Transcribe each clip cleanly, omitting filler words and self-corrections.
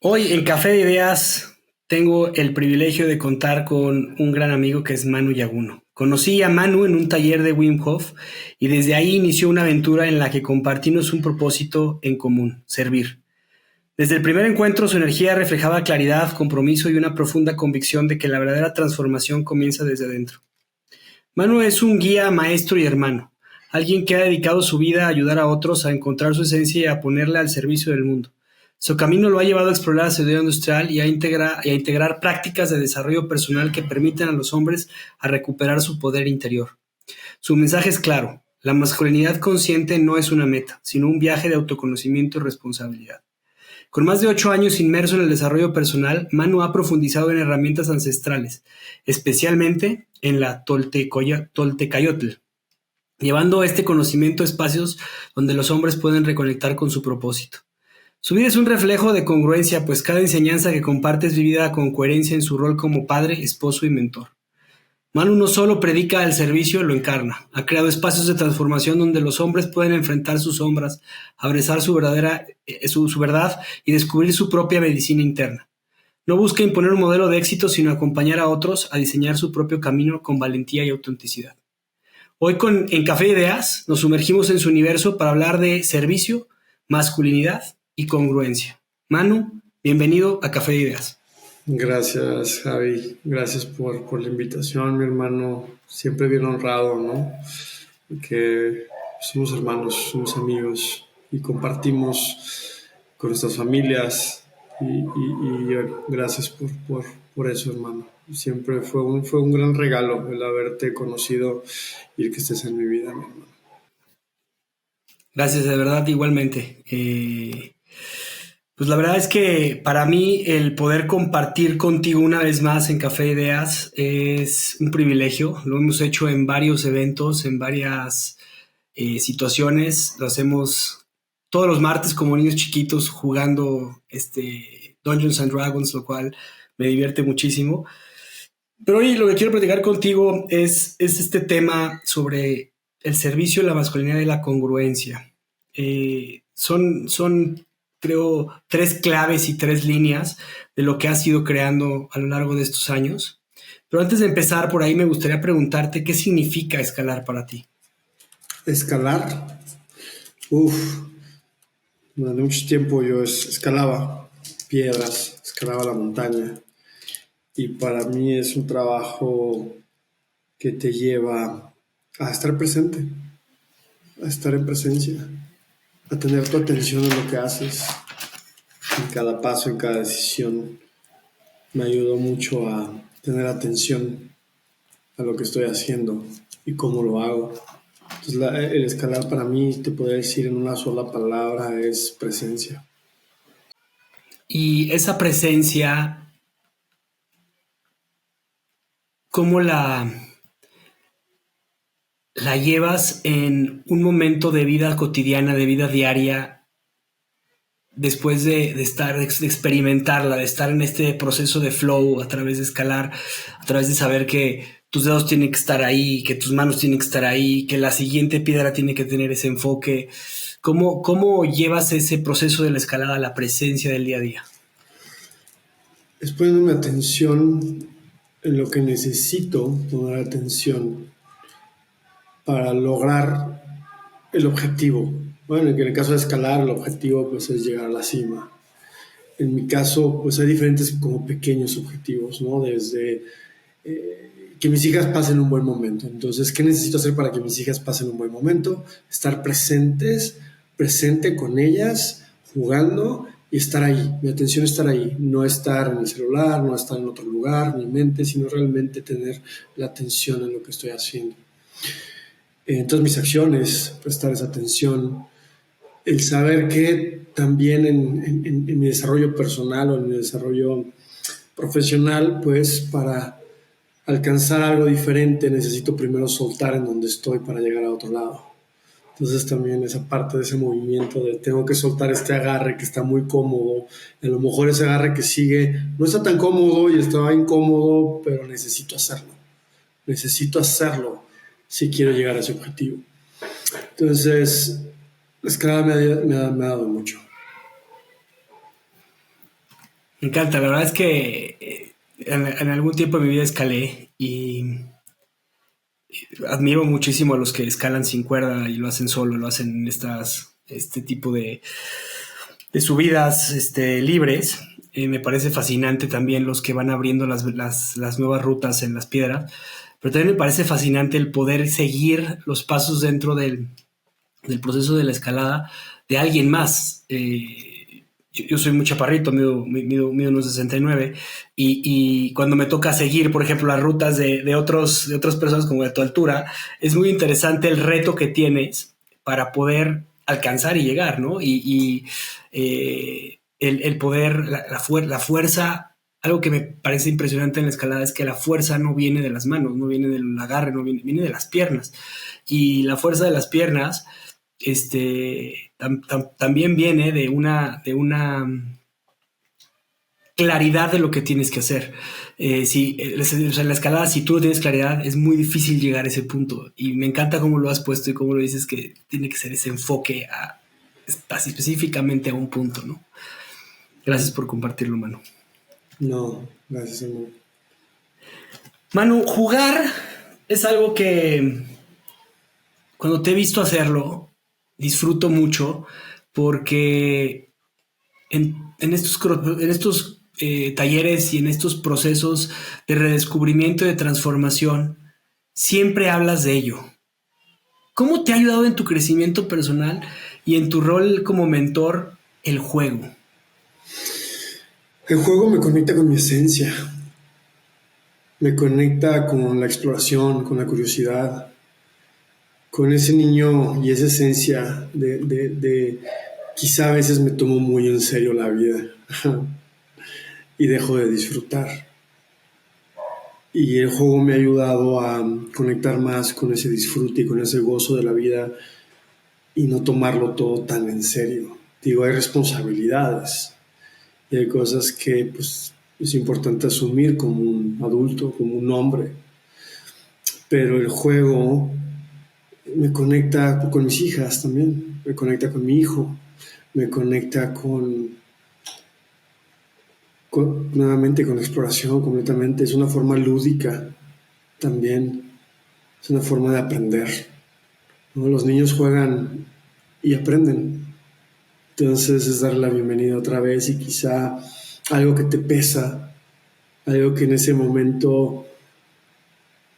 Hoy en Café de Ideas tengo el privilegio de contar con un gran amigo que es Manu Yaguno. Conocí a Manu en un taller de Wim Hof y desde ahí inició una aventura en la que compartimos un propósito en común: servir. Desde el primer encuentro su energía reflejaba claridad, compromiso y una profunda convicción de que la verdadera transformación comienza desde adentro. Manu es un guía, maestro y hermano, alguien que ha dedicado su vida a ayudar a otros a encontrar su esencia y a ponerla al servicio del mundo. Su camino lo ha llevado a explorar la seguridad industrial y a integrar prácticas de desarrollo personal que permiten a los hombres a recuperar su poder interior. Su mensaje es claro: la masculinidad consciente no es una meta, sino un viaje de autoconocimiento y responsabilidad. Con más de 8 años inmerso en el desarrollo personal, Manu ha profundizado en herramientas ancestrales, especialmente en la Toltecayotl, llevando este conocimiento a espacios donde los hombres pueden reconectar con su propósito. Su vida es un reflejo de congruencia, pues cada enseñanza que comparte es vivida con coherencia en su rol como padre, esposo y mentor. Manu no solo predica el servicio, lo encarna. Ha creado espacios de transformación donde los hombres pueden enfrentar sus sombras, abrazar su verdad y descubrir su propia medicina interna. No busca imponer un modelo de éxito, sino acompañar a otros a diseñar su propio camino con valentía y autenticidad. Hoy en Café Ideas nos sumergimos en su universo para hablar de servicio, masculinidad y congruencia. Manu, bienvenido a Café Ideas. Gracias, Javi. Gracias por la invitación, mi hermano. Siempre bien honrado, ¿no? Que somos hermanos, somos amigos y compartimos con nuestras familias. Gracias por eso, hermano. Siempre fue un gran regalo el haberte conocido y el que estés en mi vida, mi hermano. Gracias, de verdad, igualmente. Pues la verdad es que para mí el poder compartir contigo una vez más en Café Ideas es un privilegio. Lo hemos hecho en varios eventos, en varias situaciones. Lo hacemos todos los martes como niños chiquitos jugando Dungeons and Dragons, lo cual me divierte muchísimo. Pero hoy lo que quiero platicar contigo es este tema sobre el servicio, la masculinidad y la congruencia. Son, creo, tres claves y tres líneas de lo que has ido creando a lo largo de estos años. Pero antes de empezar por ahí, me gustaría preguntarte qué significa escalar para ti. Escalar. Uf, durante mucho tiempo yo escalaba piedras, escalaba la montaña. Y para mí es un trabajo que te lleva a estar presente, a estar en presencia, a tener tu atención en lo que haces, en cada paso, en cada decisión. Me ayudó mucho a tener atención a lo que estoy haciendo y cómo lo hago. Entonces, el escalar para mí, te podría decir en una sola palabra, es presencia. Y esa presencia, ¿cómo la llevas en un momento de vida cotidiana, de vida diaria, después de experimentarla, de estar en este proceso de flow a través de escalar, a través de saber que tus dedos tienen que estar ahí, que tus manos tienen que estar ahí, que la siguiente piedra tiene que tener ese enfoque? ¿Cómo llevas ese proceso de la escalada a la presencia del día a día? Es poniéndome atención en lo que necesito poner atención para lograr el objetivo. Bueno, en el caso de escalar, el objetivo pues es llegar a la cima. En mi caso, pues hay diferentes como pequeños objetivos, ¿no? Desde que mis hijas pasen un buen momento. Entonces, ¿qué necesito hacer para que mis hijas pasen un buen momento? Estar presente con ellas, jugando y estar ahí. Mi atención estar ahí, no estar en el celular, no estar en otro lugar, mi mente, sino realmente tener la atención en lo que estoy haciendo. Entonces, mis acciones, prestar esa atención, el saber que también en mi desarrollo personal o en mi desarrollo profesional, pues para alcanzar algo diferente necesito primero soltar en donde estoy para llegar a otro lado. Entonces también esa parte de ese movimiento de tengo que soltar este agarre que está muy cómodo, a lo mejor ese agarre que sigue no está tan cómodo y estaba incómodo, pero necesito hacerlo si quiero llegar a ese objetivo. Entonces, la escalada me ha dado mucho. Me encanta, la verdad es que en algún tiempo de mi vida escalé y admiro muchísimo a los que escalan sin cuerda y lo hacen solo, lo hacen en este tipo de subidas libres. Me parece fascinante también los que van abriendo las nuevas rutas en las piedras, pero también me parece fascinante el poder seguir los pasos dentro del proceso de la escalada de alguien más. Yo soy muy chaparrito, mido unos 69 y cuando me toca seguir, por ejemplo, las rutas de otras personas como de tu altura, es muy interesante el reto que tienes para poder alcanzar y llegar, ¿no? El poder, la fuerza, algo que me parece impresionante en la escalada es que la fuerza no viene de las manos, no viene del agarre, viene de las piernas. Y la fuerza de las piernas también viene de una claridad de lo que tienes que hacer. Si, o sea, en la escalada, si tú no tienes claridad, es muy difícil llegar a ese punto. Y me encanta cómo lo has puesto y cómo lo dices, que tiene que ser ese enfoque así específicamente a un punto, ¿no? Gracias por compartirlo, Manu. No, gracias, amor. Manu, jugar es algo que cuando te he visto hacerlo, disfruto mucho porque en estos talleres y en estos procesos de redescubrimiento y de transformación, siempre hablas de ello. ¿Cómo te ha ayudado en tu crecimiento personal y en tu rol como mentor el juego? El juego me conecta con mi esencia, me conecta con la exploración, con la curiosidad, con ese niño y esa esencia de quizá a veces me tomo muy en serio la vida y dejo de disfrutar. Y el juego me ha ayudado a conectar más con ese disfrute y con ese gozo de la vida y no tomarlo todo tan en serio. Digo, hay responsabilidades y hay cosas que pues, es importante asumir como un adulto, como un hombre, pero el juego me conecta con mis hijas también, me conecta con mi hijo, me conecta nuevamente con exploración completamente. Es una forma lúdica también, es una forma de aprender, ¿no? Los niños juegan y aprenden, entonces es darle la bienvenida otra vez y quizá algo que te pesa, algo que en ese momento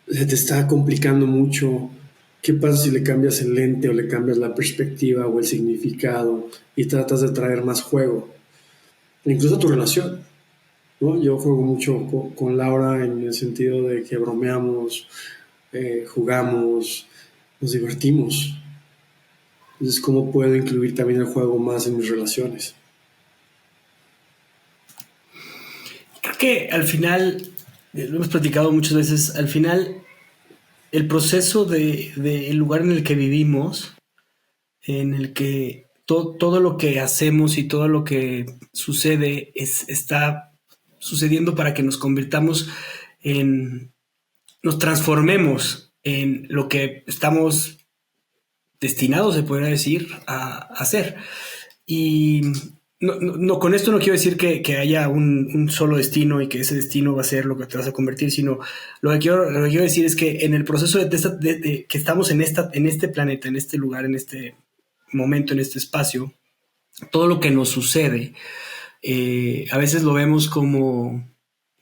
se te está complicando mucho. ¿Qué pasa si le cambias el lente o le cambias la perspectiva o el significado y tratas de traer más juego? E incluso tu relación, ¿no? Yo juego mucho con Laura en el sentido de que bromeamos, jugamos, nos divertimos. Entonces, ¿cómo puedo incluir también el juego más en mis relaciones? Creo que al final, lo hemos platicado muchas veces, al final el proceso de el lugar en el que vivimos, en el que todo lo que hacemos y todo lo que sucede está sucediendo para que nos convirtamos nos transformemos en lo que estamos destinados, se podría decir, a hacer. Y con esto no quiero decir que haya un solo destino y que ese destino va a ser lo que te vas a convertir, sino lo que quiero decir es que en el proceso que estamos en este planeta, en este lugar, en este momento, en este espacio, todo lo que nos sucede, a veces lo vemos como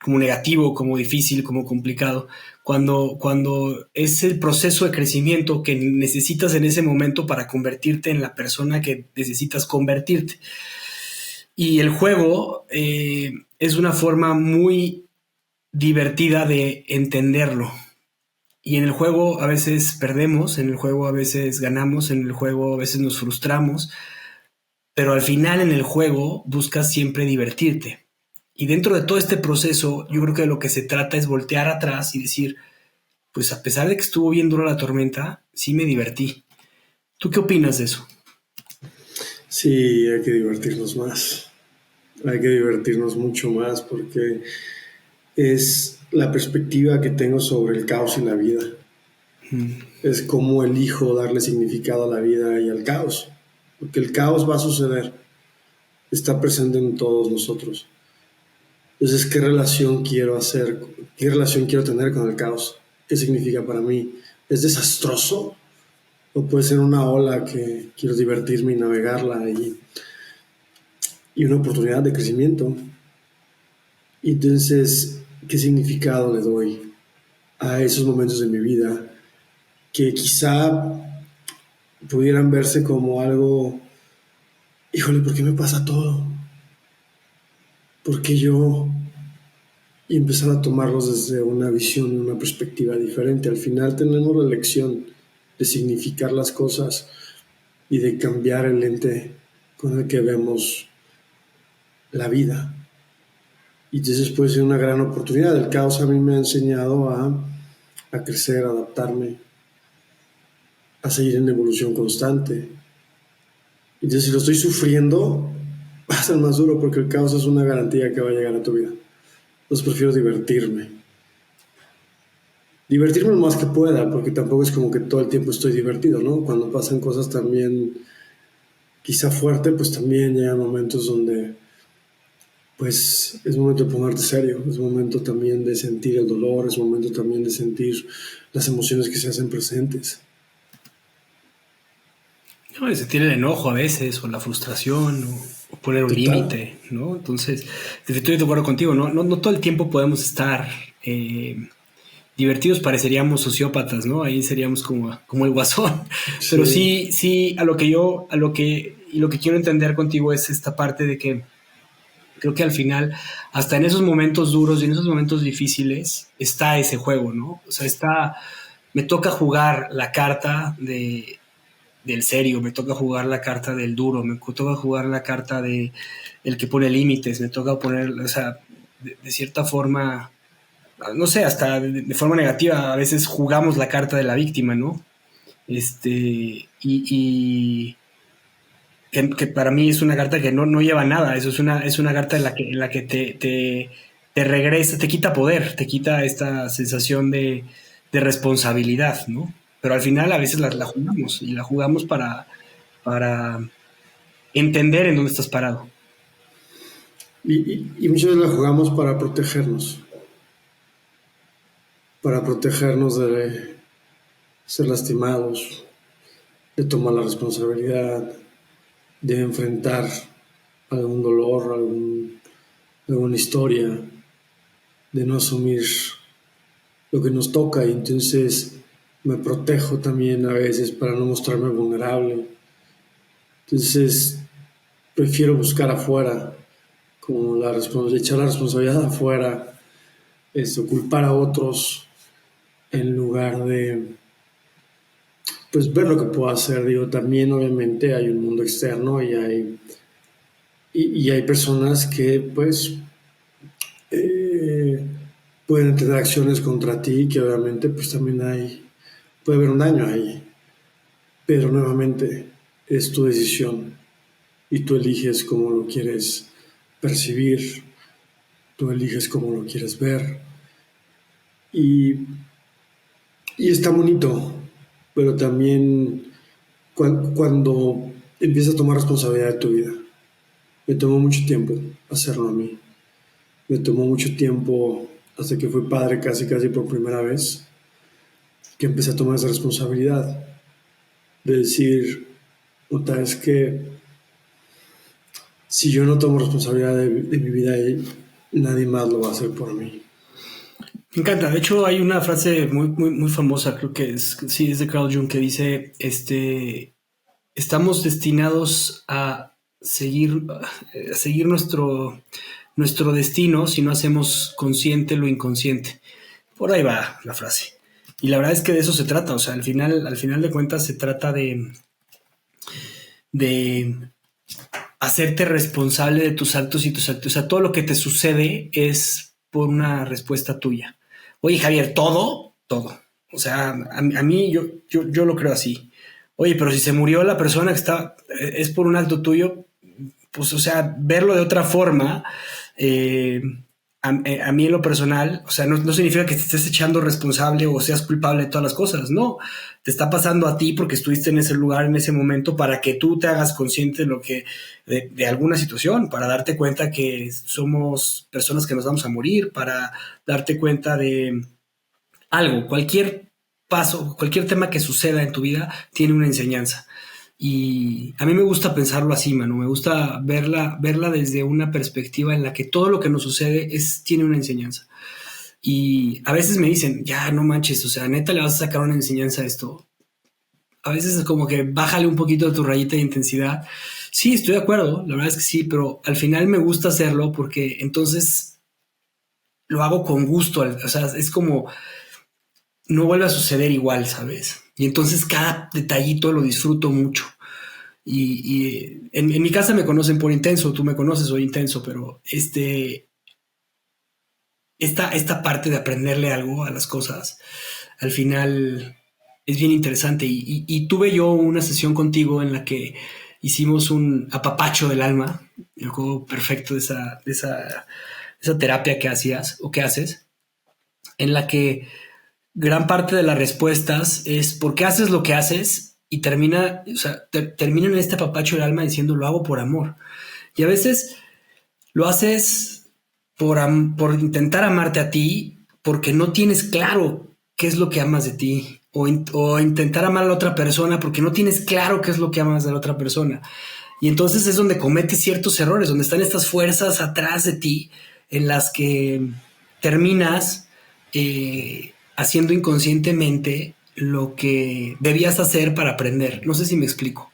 negativo, como difícil, como complicado, cuando es el proceso de crecimiento que necesitas en ese momento para convertirte en la persona que necesitas convertirte. Y el juego es una forma muy divertida de entenderlo. Y en el juego a veces perdemos, en el juego a veces ganamos, en el juego a veces nos frustramos, pero al final en el juego buscas siempre divertirte. Y dentro de todo este proceso, yo creo que de lo que se trata es voltear atrás y decir, pues a pesar de que estuvo bien dura la tormenta, sí me divertí. ¿Tú qué opinas de eso? Sí, hay que divertirnos más. Hay que divertirnos mucho más porque es la perspectiva que tengo sobre el caos y la vida. Es cómo elijo darle significado a la vida y al caos. Porque el caos va a suceder. Está presente en todos nosotros. Entonces, ¿qué relación quiero hacer? ¿Qué relación quiero tener con el caos? ¿Qué significa para mí? ¿Es desastroso? ¿O puede ser una ola que quiero divertirme y navegarla y una oportunidad de crecimiento? Y entonces, ¿qué significado le doy a esos momentos de mi vida que quizá pudieran verse como algo, híjole, ¿por qué me pasa todo? ¿Por qué yo? Y empezar a tomarlos desde una visión y una perspectiva diferente. Al final tenemos la elección de significar las cosas y de cambiar el lente con el que vemos la vida. Y entonces puede ser una gran oportunidad. El caos a mí me ha enseñado a crecer, a adaptarme, a seguir en evolución constante. Entonces si lo estoy sufriendo, va a ser más duro porque el caos es una garantía que va a llegar a tu vida. Entonces prefiero divertirme. Divertirme lo más que pueda, porque tampoco es como que todo el tiempo estoy divertido, ¿no? Cuando pasan cosas también quizá fuerte, pues también llegan momentos donde pues es momento de ponerte serio, es momento también de sentir el dolor, es momento también de sentir las emociones que se hacen presentes. No, de sentir el enojo a veces, o la frustración, o poner un Total. límite, ¿no? Entonces, estoy de acuerdo contigo, ¿no? No todo el tiempo podemos estar divertidos, pareceríamos sociópatas, ¿no? Ahí seríamos como el guasón. Pero Sí, sí, y lo que quiero entender contigo es esta parte de que creo que al final, hasta en esos momentos duros y en esos momentos difíciles, está ese juego, ¿no? O sea, me toca jugar la carta del serio, me toca jugar la carta del duro, me toca jugar la carta de el que pone límites, me toca poner, o sea, de cierta forma, no sé, hasta de forma negativa, a veces jugamos la carta de la víctima, ¿no? Y que para mí es una carta que no lleva nada, eso es una carta en la que te regresa, te quita poder, te quita esta sensación de responsabilidad, ¿no? Pero al final a veces la jugamos y la jugamos para entender en dónde estás parado. y muchas veces la jugamos para protegernos de ser lastimados, de tomar la responsabilidad, de enfrentar algún dolor, alguna historia, de no asumir lo que nos toca y entonces me protejo también a veces para no mostrarme vulnerable. Entonces prefiero buscar afuera, como echar la responsabilidad afuera, culpar a otros en lugar de pues ver lo que puedo hacer. Digo, también obviamente hay un mundo externo y hay personas que pues eh, pueden tener acciones contra ti que obviamente pues también puede haber un daño ahí. Pero nuevamente es tu decisión y tú eliges cómo lo quieres percibir, tú eliges cómo lo quieres ver y, y está bonito, pero también cuando empiezas a tomar responsabilidad de tu vida. Me tomó mucho tiempo hacerlo a mí, me tomó mucho tiempo hasta que fui padre casi casi por primera vez, que empecé a tomar esa responsabilidad de decir, otra vez que si yo no tomo responsabilidad de mi vida, nadie más lo va a hacer por mí. Me encanta. De hecho, hay una frase muy famosa, creo que sí, es de Carl Jung, que dice, estamos destinados a seguir nuestro destino si no hacemos consciente lo inconsciente. Por ahí va la frase. Y la verdad es que de eso se trata. O sea, al final de cuentas se trata de hacerte responsable de tus actos y tus actos. O sea, todo lo que te sucede es por una respuesta tuya. Oye, Javier, todo. O sea, a mí yo lo creo así. Oye, pero si se murió la persona que está, es por un acto tuyo, pues, o sea, verlo de otra forma, eh, a mí en lo personal, o sea, no significa que te estés echando responsable o seas culpable de todas las cosas, no, te está pasando a ti porque estuviste en ese lugar en ese momento para que tú te hagas consciente de lo que, de alguna situación, para darte cuenta que somos personas que nos vamos a morir, para darte cuenta de algo, cualquier paso, cualquier tema que suceda en tu vida tiene una enseñanza. Y a mí me gusta pensarlo así, Manu. Me gusta verla desde una perspectiva en la que todo lo que nos sucede tiene una enseñanza. Y a veces me dicen, ya no manches, o sea, neta le vas a sacar una enseñanza a esto. A veces es como que bájale un poquito de tu rayita de intensidad. Sí, estoy de acuerdo, la verdad es que sí, pero al final me gusta hacerlo porque entonces lo hago con gusto. O sea, es como no vuelve a suceder igual, ¿sabes? Y entonces cada detallito lo disfruto mucho. Y en mi casa me conocen por intenso, tú me conoces, soy intenso, pero esta parte de aprenderle algo a las cosas, al final es bien interesante. Y tuve yo una sesión contigo en la que hicimos un apapacho del alma, el juego perfecto de esa terapia que hacías o que haces, en la que gran parte de las respuestas es por qué haces lo que haces y termina, o sea, termina en este apapacho del alma diciendo lo hago por amor. Y a veces lo haces por intentar amarte a ti porque no tienes claro qué es lo que amas de ti. O intentar amar a la otra persona porque no tienes claro qué es lo que amas de la otra persona. Y entonces es donde cometes ciertos errores, donde están estas fuerzas atrás de ti en las que terminas haciendo inconscientemente lo que debías hacer para aprender. No sé si me explico.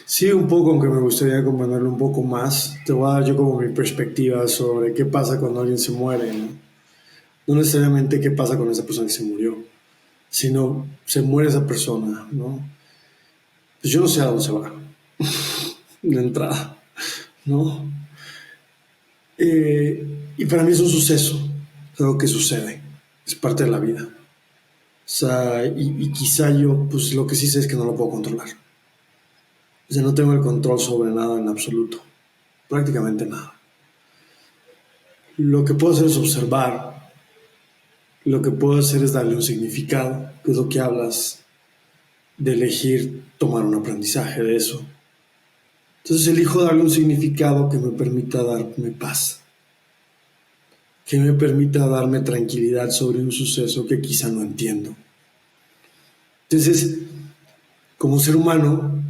Sí, un poco, aunque me gustaría comprenderlo un poco más. Te voy a dar yo como mi perspectiva sobre qué pasa cuando alguien se muere, ¿no? No necesariamente qué pasa con esa persona que se murió, sino se muere esa persona, ¿no? Pues yo no sé a dónde se va, de entrada, ¿no? Y para mí es un suceso, es algo que sucede, es parte de la vida. O sea, y quizá yo, pues lo que sí sé es que no lo puedo controlar. O sea, no tengo el control sobre nada en absoluto, prácticamente nada. Lo que puedo hacer es observar, lo que puedo hacer es darle un significado, que es lo que hablas, de elegir tomar un aprendizaje de eso. Entonces elijo darle un significado que me permita darme paz, que me permita darme tranquilidad sobre un suceso que quizá no entiendo. Entonces, como ser humano,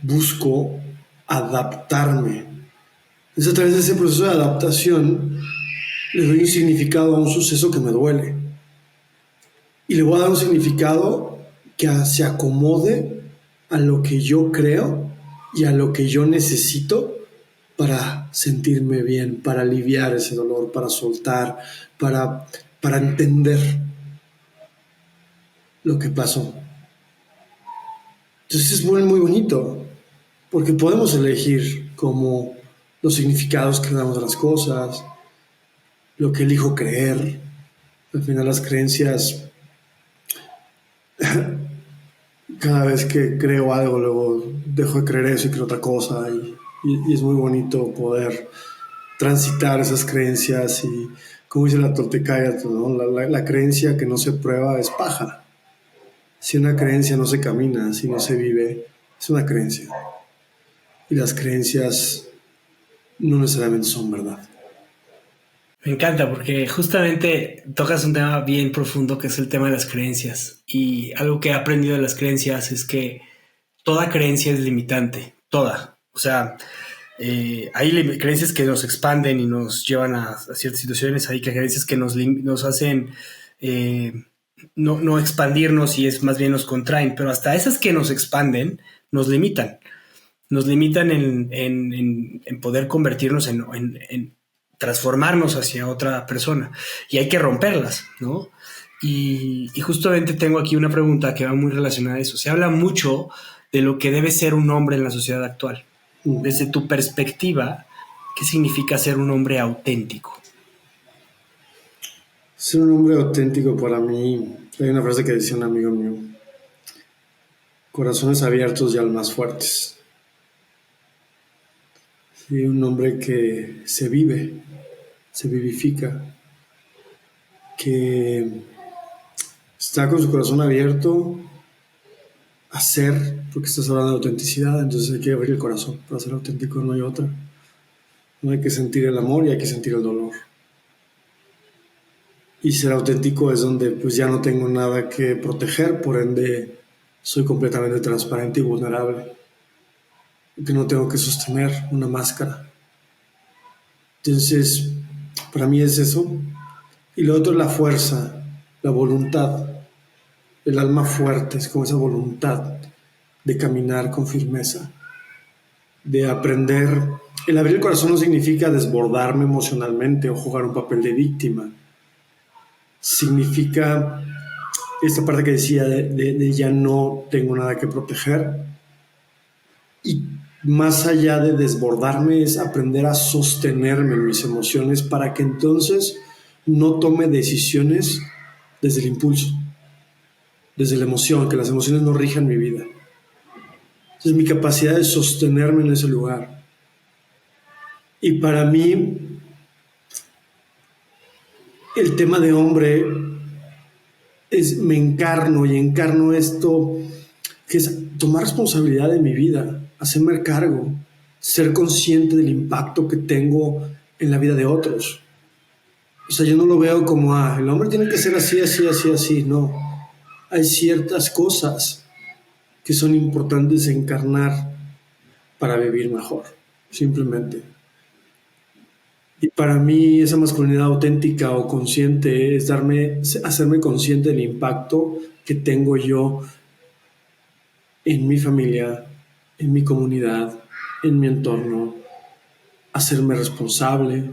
busco adaptarme. Entonces, a través de ese proceso de adaptación, le doy un significado a un suceso que me duele. Y le voy a dar un significado que se acomode a lo que yo creo y a lo que yo necesito para sentirme bien, para aliviar ese dolor, para soltar, para, para entender lo que pasó. Entonces es muy, muy bonito, porque podemos elegir como los significados que le damos a las cosas, lo que elijo creer. Al final las creencias, cada vez que creo algo, luego dejo de creer eso y creo otra cosa. Y es muy bonito poder transitar esas creencias y, como dice la Toltecaia, ¿no? La creencia que no se prueba es paja. Si una creencia no se camina, si no se vive, es una creencia. Y las creencias no necesariamente son verdad. Me encanta porque justamente tocas un tema bien profundo que es el tema de las creencias. Y algo que he aprendido de las creencias es que toda creencia es limitante, toda. O sea, hay creencias que nos expanden y nos llevan a ciertas situaciones, hay creencias que nos hacen eh, no expandirnos y es más bien nos contraen, pero hasta esas que nos expanden nos limitan en poder convertirnos en transformarnos hacia otra persona y hay que romperlas, ¿no? Y justamente tengo aquí una pregunta que va muy relacionada a eso. Se habla mucho de lo que debe ser un hombre en la sociedad actual. Desde tu perspectiva, ¿qué significa ser un hombre auténtico? Ser un hombre auténtico para mí, hay una frase que decía un amigo mío, corazones abiertos y almas fuertes. Sí, un hombre que se vive, se vivifica, que está con su corazón abierto a ser, porque estás hablando de autenticidad, entonces hay que abrir el corazón para ser auténtico, no hay otra. No hay que sentir el amor y hay que sentir el dolor. Y ser auténtico es donde pues ya no tengo nada que proteger, por ende soy completamente transparente y vulnerable, que no tengo que sostener una máscara. Entonces, para mí es eso. Y lo otro es la fuerza, la voluntad. El alma fuerte es como esa voluntad de caminar con firmeza, de aprender. El abrir el corazón no significa desbordarme emocionalmente o jugar un papel de víctima. Significa esta parte que decía de ya no tengo nada que proteger. Y más allá de desbordarme es aprender a sostenerme en mis emociones para que entonces no tome decisiones desde el impulso, desde la emoción, que las emociones no rijan mi vida. Entonces mi capacidad de sostenerme en ese lugar. Y para mí el tema de hombre es me encarno y encarno esto que es tomar responsabilidad de mi vida, hacerme cargo, ser consciente del impacto que tengo en la vida de otros. O sea, yo no lo veo como, el hombre tiene que ser así, así, así, así. No, hay ciertas cosas que son importantes encarnar para vivir mejor, simplemente. Y para mí esa masculinidad auténtica o consciente es hacerme consciente del impacto que tengo yo en mi familia, en mi comunidad, en mi entorno, hacerme responsable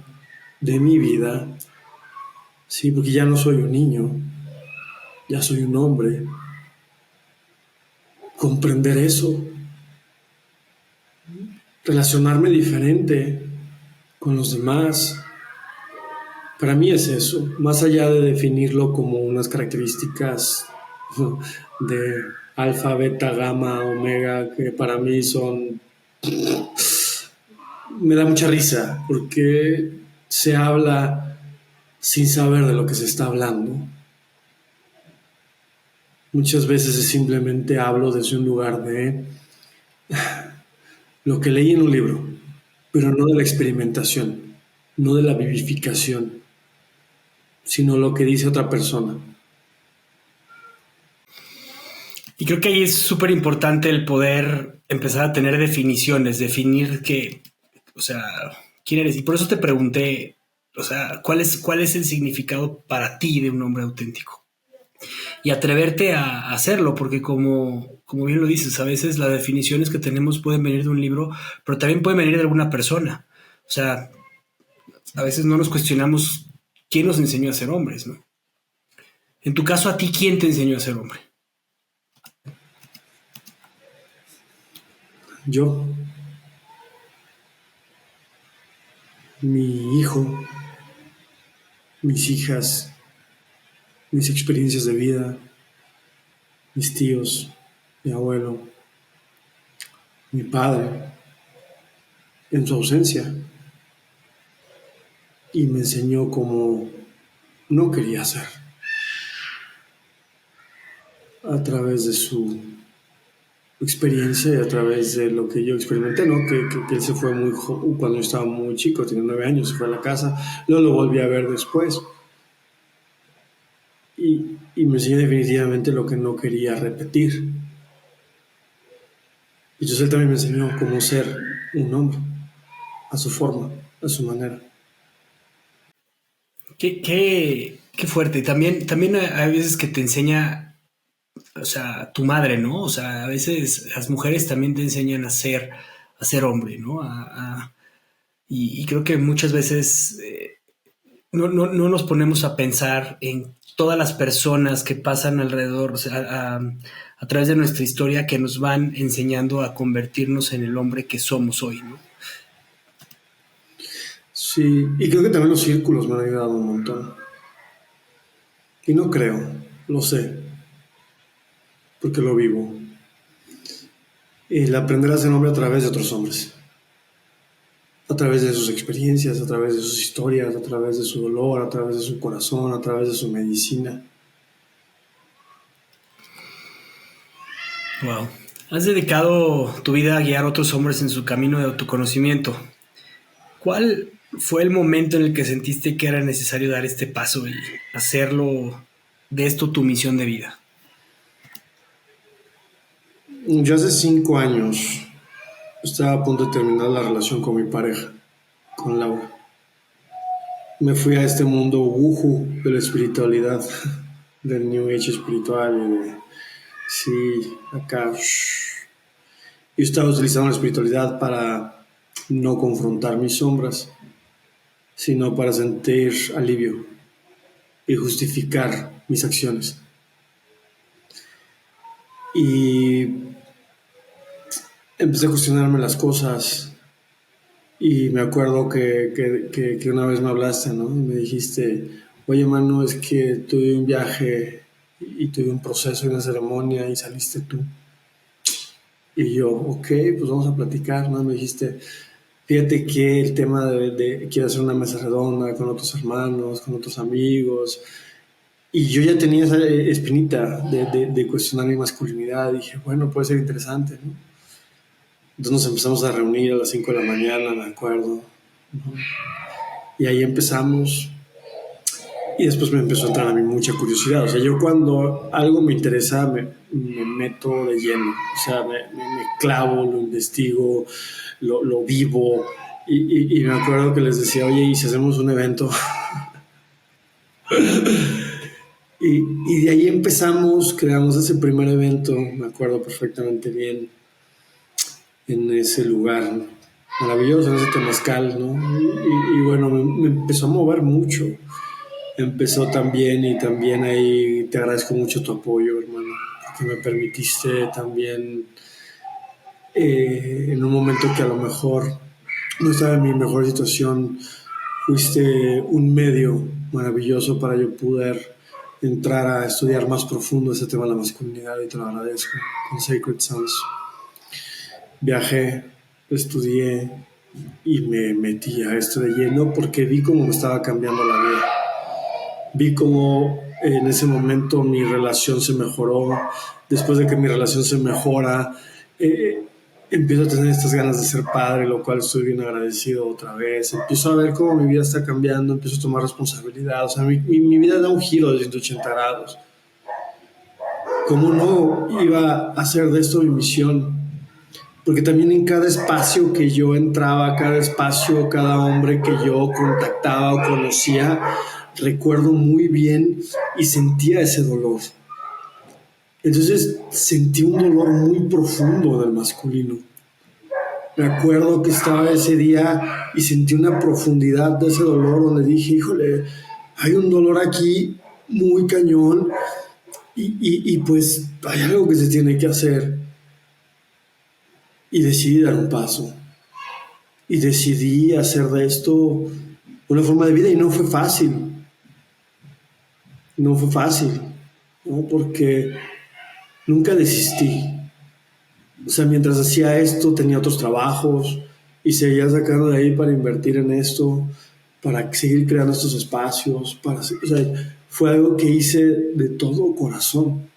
de mi vida, sí, porque ya no soy un niño, ya soy un hombre. Comprender eso, relacionarme diferente con los demás, para mí es eso, más allá de definirlo como unas características de alfa, beta, gamma, omega, que para mí son me da mucha risa porque se habla sin saber de lo que se está hablando. Muchas veces simplemente hablo desde un lugar de lo que leí en un libro, pero no de la experimentación, no de la vivificación, sino lo que dice otra persona. Y creo que ahí es súper importante el poder empezar a tener definiciones, definir que, o sea, quién eres. Y por eso te pregunté, o sea, cuál es el significado para ti de un hombre auténtico? Y atreverte a hacerlo, porque como bien lo dices, a veces las definiciones que tenemos pueden venir de un libro, pero también pueden venir de alguna persona. O sea, a veces no nos cuestionamos quién nos enseñó a ser hombres, ¿no? En tu caso, ¿a ti quién te enseñó a ser hombre? Yo, mi hijo, mis hijas, mis experiencias de vida, mis tíos, mi abuelo, mi padre, en su ausencia, y me enseñó como no quería ser, a través de su experiencia y a través de lo que yo experimenté, ¿no? Que él se fue cuando yo estaba muy chico, tenía 9 años, se fue a la casa, luego lo volví a ver después. Y me enseñó definitivamente lo que no quería repetir. Y entonces él también me enseñó cómo ser un hombre, a su forma, a su manera. Qué fuerte. También hay veces que te enseña, o sea, tu madre, ¿no? O sea, a veces las mujeres también te enseñan a ser hombre, ¿no? Y creo que muchas veces no nos ponemos a pensar en todas las personas que pasan alrededor, o sea, a través de nuestra historia que nos van enseñando a convertirnos en el hombre que somos hoy, ¿no? Sí, y creo que también los círculos me han ayudado un montón. Y no creo, lo sé, porque lo vivo. El aprender a ser hombre a través de otros hombres, a través de sus experiencias, a través de sus historias, a través de su dolor, a través de su corazón, a través de su medicina. Wow. Has dedicado tu vida a guiar a otros hombres en su camino de autoconocimiento. ¿Cuál fue el momento en el que sentiste que era necesario dar este paso y hacerlo de esto tu misión de vida? Yo hace 5 años estaba a punto de terminar la relación con mi pareja, con Laura. Me fui a este mundo wuju de la espiritualidad, del New Age espiritual y de, sí, acá. Yo estaba utilizando la espiritualidad para no confrontar mis sombras, sino para sentir alivio y justificar mis acciones. Y empecé a cuestionarme las cosas y me acuerdo que una vez me hablaste, ¿no? Y me dijiste, oye, Manu, es que tuve un viaje y tuve un proceso y una ceremonia y saliste tú. Y yo, ok, pues vamos a platicar, ¿no? Me dijiste, fíjate que el tema de quiero hacer una mesa redonda con otros hermanos, con otros amigos. Y yo ya tenía esa espinita de cuestionar mi masculinidad. Dije, bueno, puede ser interesante, ¿no? Entonces nos empezamos a reunir a las 5 de la mañana, me acuerdo, ¿no? Y ahí empezamos. Y después me empezó a entrar a mí mucha curiosidad. O sea, yo cuando algo me interesa, me meto de lleno. O sea, me clavo, lo investigo, lo vivo. Y me acuerdo que les decía, oye, ¿y si hacemos un evento? Y de ahí empezamos, creamos ese primer evento, me acuerdo perfectamente bien, en ese lugar maravilloso, en ese temazcal, ¿no? Y bueno, me empezó a mover mucho. Empezó también y también ahí te agradezco mucho tu apoyo, hermano, que me permitiste también en un momento que a lo mejor no estaba en mi mejor situación, fuiste un medio maravilloso para yo poder entrar a estudiar más profundo ese tema de la masculinidad y te lo agradezco con Sacred Sons. Viajé, estudié y me metí a esto de lleno porque vi cómo me estaba cambiando la vida. Vi cómo en ese momento mi relación se mejoró. Después de que mi relación se mejora, empiezo a tener estas ganas de ser padre, lo cual estoy bien agradecido otra vez. Empiezo a ver cómo mi vida está cambiando, empiezo a tomar responsabilidad. O sea, mi vida da un giro de 180 grados. ¿Cómo no iba a hacer de esto mi misión? Porque también en cada espacio que yo entraba, cada espacio, cada hombre que yo contactaba o conocía, recuerdo muy bien y sentía ese dolor. Entonces sentí un dolor muy profundo del masculino. Me acuerdo que estaba ese día y sentí una profundidad de ese dolor donde dije, híjole, hay un dolor aquí muy cañón y pues hay algo que se tiene que hacer. Y decidí dar un paso. Y decidí hacer de esto una forma de vida y no fue fácil. No fue fácil, ¿no? Porque nunca desistí. O sea, mientras hacía esto tenía otros trabajos y seguía sacando de ahí para invertir en esto, para seguir creando estos espacios, o sea, fue algo que hice de todo corazón,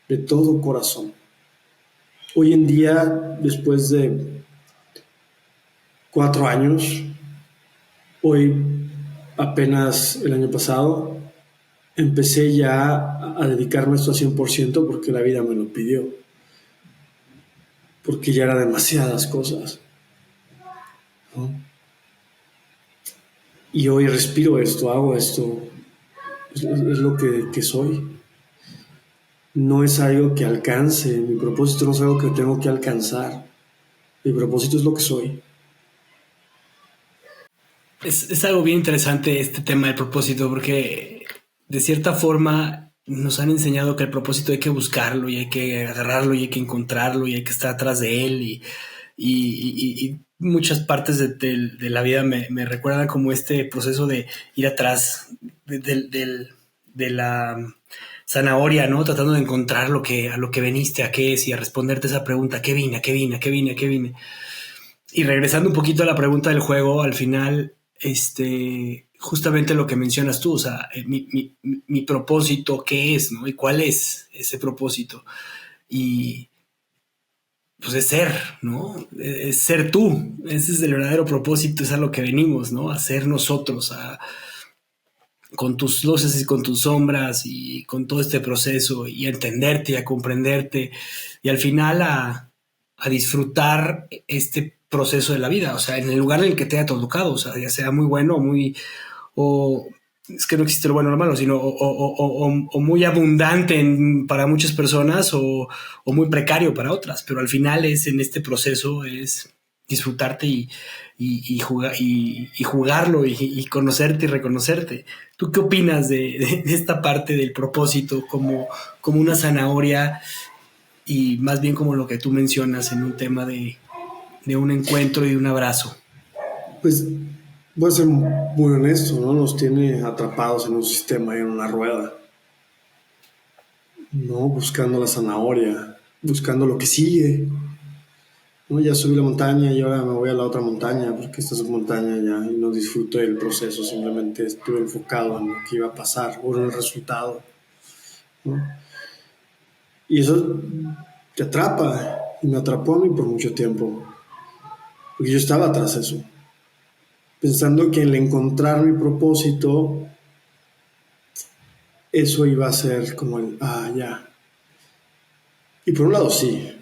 de todo corazón. Hoy en día, después de 4 años, hoy apenas el año pasado, empecé ya a dedicarme a esto a 100% porque la vida me lo pidió. Porque ya eran demasiadas cosas, ¿no? Y hoy respiro esto, hago esto, es lo que soy. No es algo que alcance, mi propósito no es algo que tengo que alcanzar, mi propósito es lo que soy. Es algo bien interesante este tema del propósito, porque de cierta forma nos han enseñado que el propósito hay que buscarlo y hay que agarrarlo y hay que encontrarlo y hay que estar atrás de él y muchas partes de la vida me recuerdan como este proceso de ir atrás de la zanahoria, ¿no? Tratando de encontrar a lo que veniste, a qué es y a responderte esa pregunta, ¿a qué vine? ¿A qué vine? ¿A qué vine? ¿A qué vine? Y regresando un poquito a la pregunta del juego, al final, justamente lo que mencionas tú, o sea, mi propósito, ¿qué es, no? ¿Y cuál es ese propósito? Y pues es ser, ¿no? Es ser tú. Ese es el verdadero propósito, es a lo que venimos, ¿no? A ser nosotros, con tus luces y con tus sombras y con todo este proceso y a entenderte y a comprenderte y al final a disfrutar este proceso de la vida, o sea, en el lugar en el que te haya tocado, o sea, ya sea muy bueno o muy, o es que no existe lo bueno o lo malo, sino o muy abundante para muchas personas o muy precario para otras, pero al final es en este proceso es disfrutarte y jugarlo y conocerte y reconocerte. ¿Tú qué opinas de esta parte del propósito como una zanahoria y más bien como lo que tú mencionas en un tema de un encuentro y un abrazo? Pues voy a ser muy honesto, ¿no? Nos tiene atrapados en un sistema y en una rueda, ¿no? Buscando la zanahoria, buscando lo que sigue, ¿no? Ya subí la montaña y ahora me voy a la otra montaña, porque esta es montaña ya, y no disfruto del proceso, simplemente estuve enfocado en lo que iba a pasar o en el resultado, ¿no? Y eso te atrapa, y me atrapó a mí por mucho tiempo, porque yo estaba tras eso, pensando que el encontrar mi propósito, eso iba a ser como el, ya. Y por un lado sí,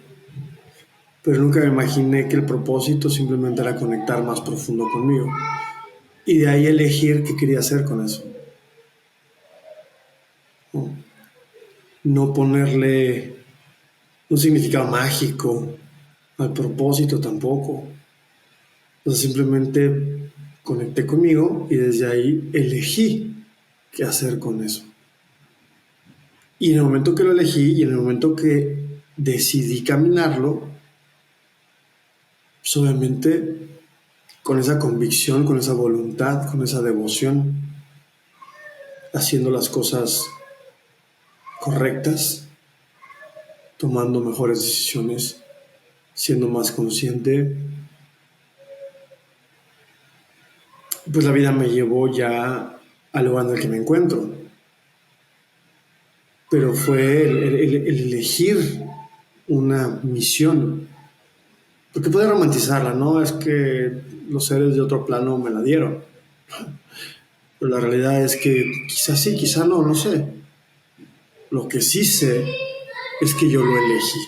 pero nunca me imaginé que el propósito simplemente era conectar más profundo conmigo. Y de ahí elegir qué quería hacer con eso. No, no ponerle un significado mágico al propósito tampoco. O sea, simplemente conecté conmigo y desde ahí elegí qué hacer con eso. Y en el momento que lo elegí y en el momento que decidí caminarlo, pues obviamente con esa convicción, con esa voluntad, con esa devoción, haciendo las cosas correctas, tomando mejores decisiones, siendo más consciente, pues la vida me llevó ya al lugar en el que me encuentro. Pero fue el elegir una misión, porque puede romantizarla, ¿no? Es que los seres de otro plano me la dieron. Pero la realidad es que quizás sí, quizás no, no sé. Lo que sí sé es que yo lo elegí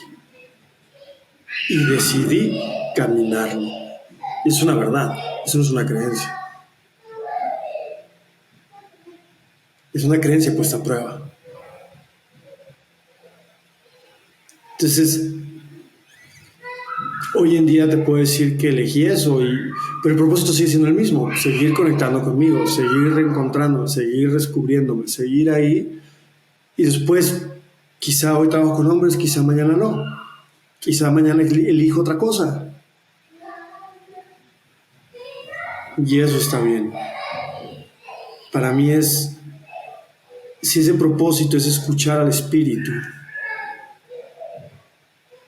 y decidí caminarlo. Y es una verdad, eso no es una creencia. Es una creencia puesta a prueba. Entonces, hoy en día te puedo decir que elegí eso, pero el propósito sigue siendo el mismo, seguir conectando conmigo, seguir reencontrándome, seguir descubriéndome, seguir ahí y después quizá hoy trabajo con hombres, quizá mañana no, quizá mañana elijo otra cosa y eso está bien. Para mí si ese propósito es escuchar al espíritu,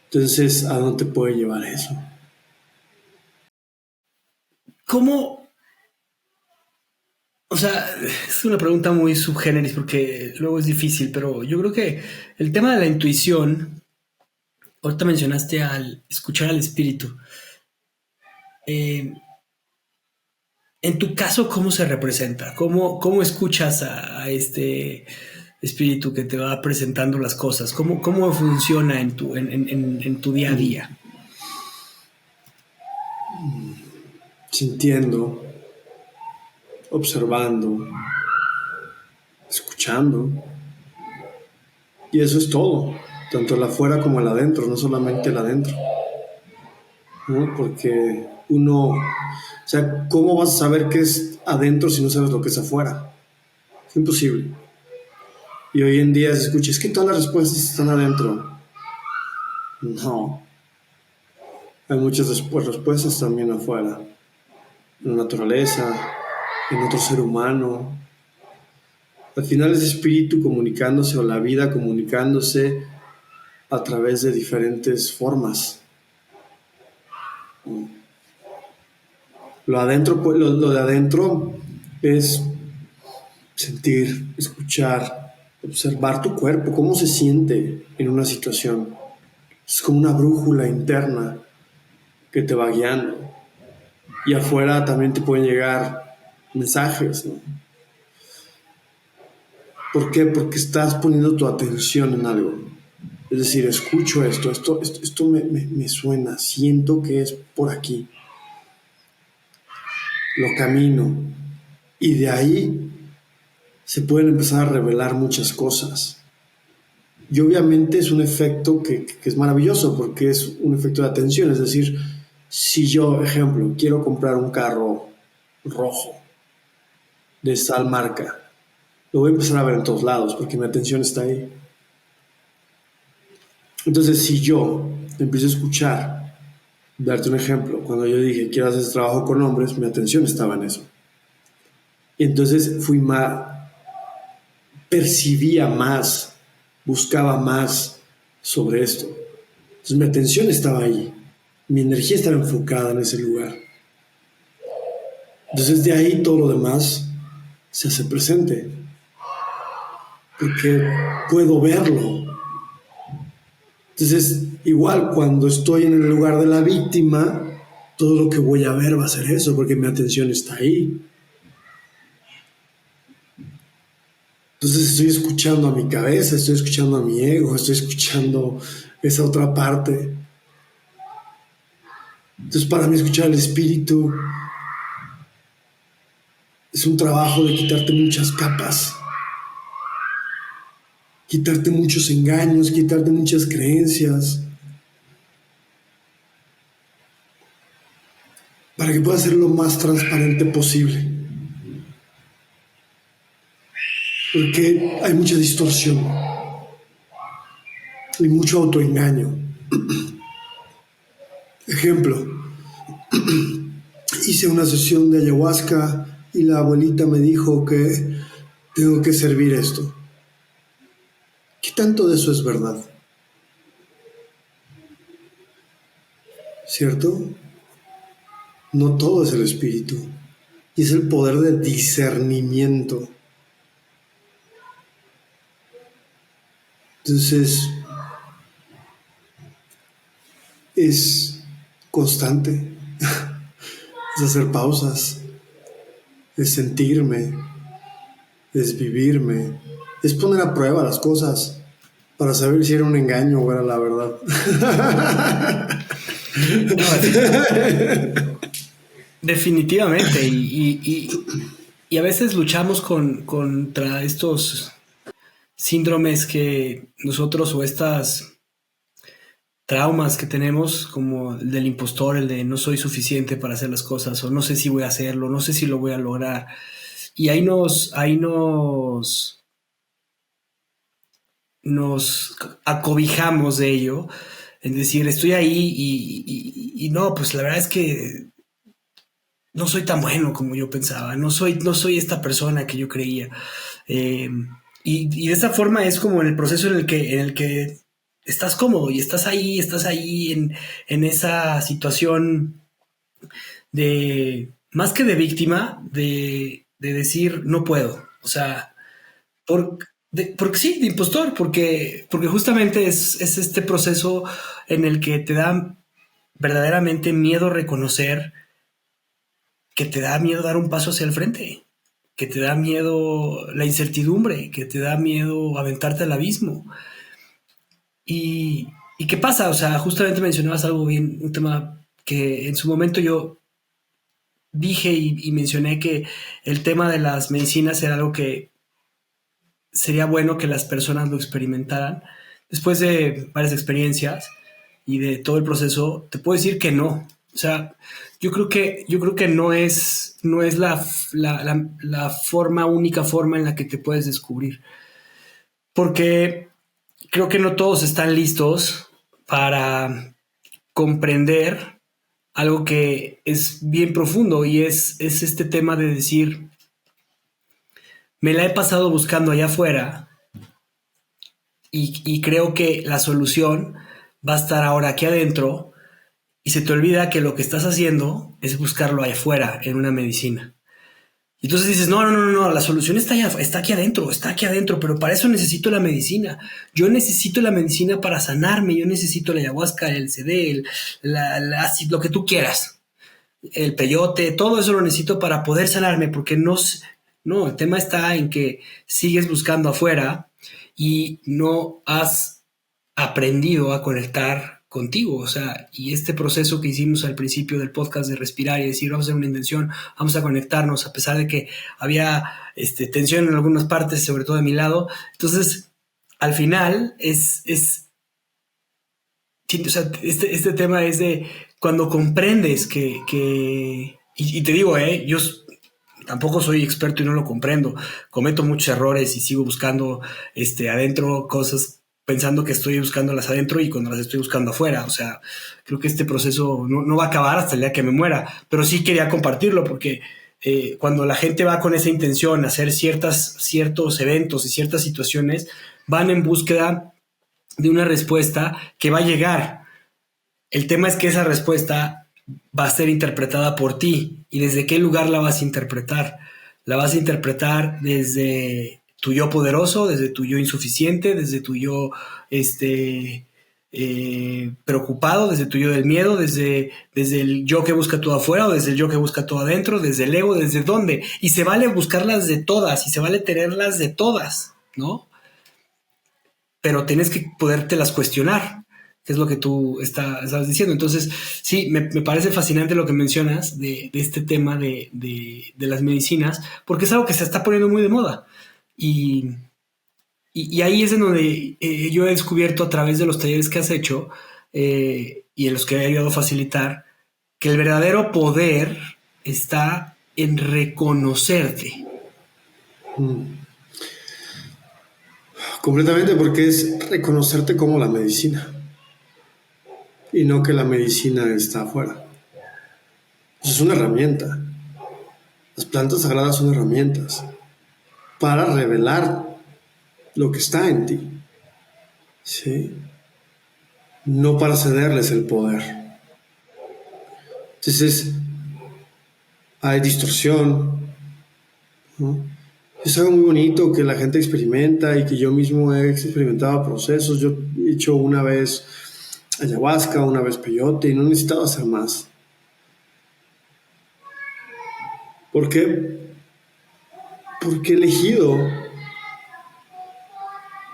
entonces ¿a dónde te puede llevar eso? ¿Cómo? O sea, es una pregunta muy subgéneris porque luego es difícil, pero yo creo que el tema de la intuición, ahorita mencionaste al escuchar al espíritu. Eh, en tu caso, ¿cómo se representa? ¿Cómo escuchas a este espíritu que te va presentando las cosas? ¿Cómo funciona en tu día a día? Sintiendo, observando, escuchando. Y eso es todo, tanto el afuera como el adentro, no solamente el adentro, ¿no? Porque o sea, ¿cómo vas a saber qué es adentro si no sabes lo que es afuera? Es imposible. Y hoy en día se escucha, es que todas las respuestas están adentro. No, hay muchas respuestas también afuera, en la naturaleza, en otro ser humano. Al final es espíritu comunicándose o la vida comunicándose a través de diferentes formas. Lo de adentro es sentir, escuchar, observar tu cuerpo, cómo se siente en una situación. Es como una brújula interna que te va guiando. Y afuera también te pueden llegar mensajes, ¿no? ¿Por qué? Porque estás poniendo tu atención en algo. Es decir, escucho esto me suena, siento que es por aquí. Lo camino. Y de ahí se pueden empezar a revelar muchas cosas. Y obviamente es un efecto que es maravilloso porque es un efecto de atención. Es decir, si yo, ejemplo, quiero comprar un carro rojo de tal marca, lo voy a empezar a ver en todos lados porque mi atención está ahí. Entonces, si yo empiezo a escuchar, darte un ejemplo, cuando yo dije quiero hacer trabajo con hombres, mi atención estaba en eso. Y entonces percibía más, buscaba más sobre esto. Entonces mi atención estaba ahí, mi energía estaba enfocada en ese lugar. Entonces de ahí todo lo demás se hace presente, porque puedo verlo. Entonces, igual cuando estoy en el lugar de la víctima, todo lo que voy a ver va a ser eso, porque mi atención está ahí. Entonces estoy escuchando a mi cabeza, estoy escuchando a mi ego, estoy escuchando esa otra parte. Entonces para mí escuchar al espíritu es un trabajo de quitarte muchas capas, quitarte muchos engaños, quitarte muchas creencias, para que puedas ser lo más transparente posible. Porque hay mucha distorsión y mucho autoengaño. Ejemplo, hice una sesión de ayahuasca y la abuelita me dijo que tengo que servir esto. ¿Qué tanto de eso es verdad? ¿Cierto? No todo es el espíritu. Y es el poder de discernimiento. Entonces, es constante. Es hacer pausas. Es sentirme. Es vivirme. Es poner a prueba las cosas para saber si era un engaño o era la verdad. No, definitivamente. Y a veces luchamos contra estos síndromes que nosotros o estas traumas que tenemos, como el del impostor, el de no soy suficiente para hacer las cosas, o no sé si voy a hacerlo, no sé si lo voy a lograr. Y nos acobijamos de ello, en decir, estoy ahí y no, pues la verdad es que no soy tan bueno como yo pensaba, no soy esta persona que yo creía. Eh, y de esa forma es como en el proceso en el que estás cómodo y estás ahí en esa situación de, más que de víctima, de decir no puedo. O sea, porque sí, de impostor, porque justamente es este proceso en el que te da verdaderamente miedo reconocer, que te da miedo dar un paso hacia el frente, que te da miedo la incertidumbre, que te da miedo aventarte al abismo. ¿Y qué pasa? O sea, justamente mencionabas algo bien, un tema que en su momento yo dije y mencioné, que el tema de las medicinas era algo que sería bueno que las personas lo experimentaran. Después de varias experiencias y de todo el proceso, te puedo decir que no. O sea, yo creo que no es la forma, única forma en la que te puedes descubrir. Porque creo que no todos están listos para comprender algo que es bien profundo, y es este tema de decir, me la he pasado buscando allá afuera y creo que la solución va a estar ahora aquí adentro, y se te olvida que lo que estás haciendo es buscarlo ahí afuera en una medicina. Y entonces dices, no, la solución está aquí adentro, pero para eso necesito la medicina. Yo necesito la medicina para sanarme, yo necesito la ayahuasca, el CD, lo que tú quieras, el peyote, todo eso lo necesito para poder sanarme, porque no, el tema está en que sigues buscando afuera y no has aprendido a conectar contigo, o sea, y este proceso que hicimos al principio del podcast de respirar y decir, vamos a hacer una intención, vamos a conectarnos, a pesar de que había tensión en algunas partes, sobre todo de mi lado, entonces, al final, o sea, este tema es de cuando comprendes y te digo, yo tampoco soy experto y no lo comprendo, cometo muchos errores y sigo buscando adentro cosas pensando que estoy buscándolas adentro y cuando las estoy buscando afuera. O sea, creo que este proceso no va a acabar hasta el día que me muera, pero sí quería compartirlo porque cuando la gente va con esa intención a hacer ciertos eventos y ciertas situaciones, van en búsqueda de una respuesta que va a llegar. El tema es que esa respuesta va a ser interpretada por ti y desde qué lugar la vas a interpretar. La vas a interpretar desde tu yo poderoso, desde tu yo insuficiente, desde tu yo preocupado, desde tu yo del miedo, desde el yo que busca todo afuera o desde el yo que busca todo adentro, desde el ego, desde dónde. Y se vale buscarlas de todas y se vale tenerlas de todas, ¿no? Pero tienes que podértelas cuestionar, que es lo que tú estabas diciendo. Entonces, sí, me parece fascinante lo que mencionas de este tema de las medicinas, porque es algo que se está poniendo muy de moda. Y ahí es en donde yo he descubierto a través de los talleres que has hecho y en los que he ayudado a facilitar, que el verdadero poder está en reconocerte. Completamente, porque es reconocerte como la medicina y no que la medicina está afuera. Eso es una herramienta. Las plantas sagradas son herramientas para revelar lo que está en ti, ¿sí? No para cederles el poder. Entonces, hay distorsión, ¿no? Es algo muy bonito que la gente experimenta y que yo mismo he experimentado procesos. Yo he hecho una vez ayahuasca, una vez peyote y no he necesitado hacer más. ¿Por qué? Porque he elegido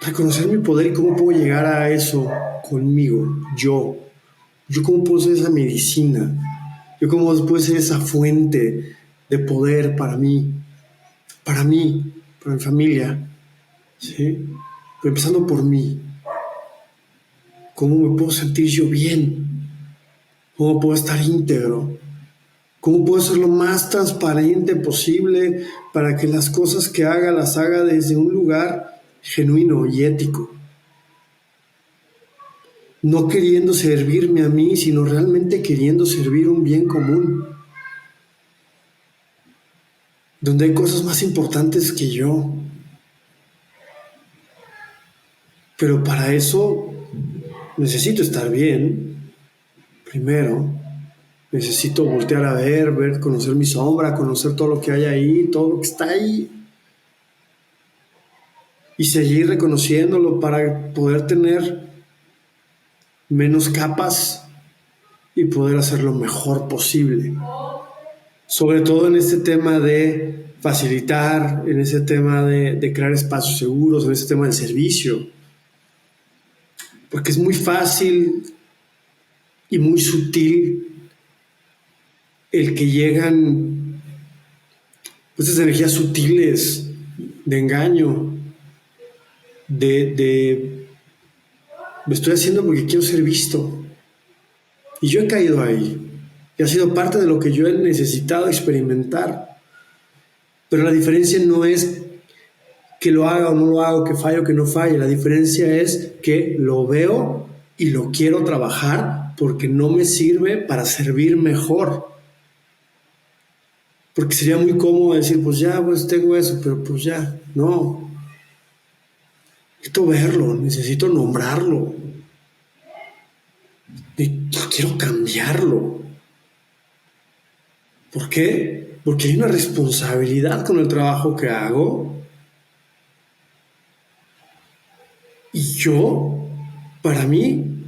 reconocer mi poder y cómo puedo llegar a eso conmigo, yo cómo puedo ser esa medicina, yo cómo puedo ser esa fuente de poder para mi familia, ¿sí? Pero empezando por mí, cómo me puedo sentir yo bien, cómo puedo estar íntegro, cómo puedo ser lo más transparente posible para que las cosas que haga las haga desde un lugar genuino y ético. No queriendo servirme a mí, sino realmente queriendo servir un bien común. Donde hay cosas más importantes que yo. Pero para eso necesito estar bien, primero. Necesito voltear a ver, conocer mi sombra, conocer todo lo que hay ahí, todo lo que está ahí. Y seguir reconociéndolo para poder tener menos capas y poder hacer lo mejor posible. Sobre todo en este tema de facilitar, en ese tema de crear espacios seguros, en ese tema del servicio. Porque es muy fácil y muy sutil el que llegan esas energías sutiles de engaño, de me estoy haciendo porque quiero ser visto. Y yo he caído ahí. Y ha sido parte de lo que yo he necesitado experimentar. Pero la diferencia no es que lo haga o no lo haga, que falle o que no falle. La diferencia es que lo veo y lo quiero trabajar porque no me sirve para servir mejor. Porque sería muy cómodo decir, pues ya, pues tengo eso, pero pues ya, no. Necesito verlo, necesito nombrarlo. quiero cambiarlo. ¿Por qué? Porque hay una responsabilidad con el trabajo que hago. Y yo, para mí,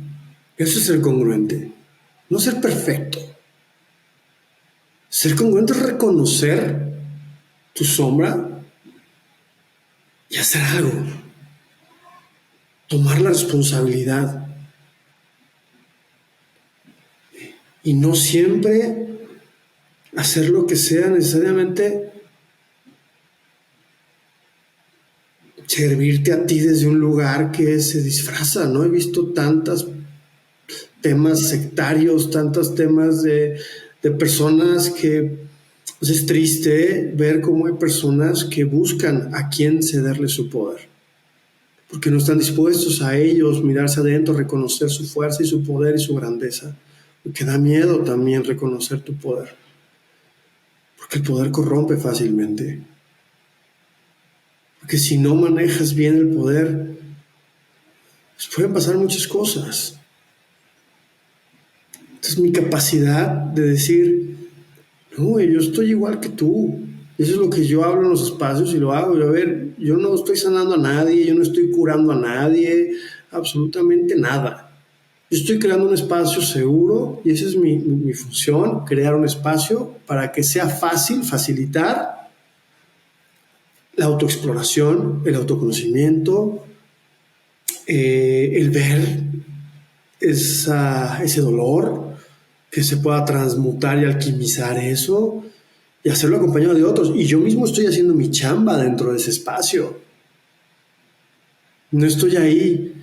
eso es ser congruente. No ser perfecto. Ser congruente es reconocer tu sombra y hacer algo. Tomar la responsabilidad. Y no siempre hacer lo que sea necesariamente servirte a ti desde un lugar que se disfraza, ¿no? He visto tantos temas sectarios, tantos temas de personas que pues es triste ver cómo hay personas que buscan a quién cederle su poder, porque no están dispuestos a ellos mirarse adentro, reconocer su fuerza y su poder y su grandeza, porque da miedo también reconocer tu poder, porque el poder corrompe fácilmente. Porque si no manejas bien el poder, pues pueden pasar muchas cosas. Entonces mi capacidad de decir, no, yo estoy igual que tú. Eso es lo que yo hablo en los espacios y lo hago. Y a ver, yo no estoy sanando a nadie, yo no estoy curando a nadie, absolutamente nada. Yo estoy creando un espacio seguro y esa es mi función, crear un espacio para que sea fácil, facilitar la autoexploración, el autoconocimiento, el ver ese dolor, que se pueda transmutar y alquimizar eso y hacerlo acompañado de otros. Y yo mismo estoy haciendo mi chamba dentro de ese espacio. No estoy ahí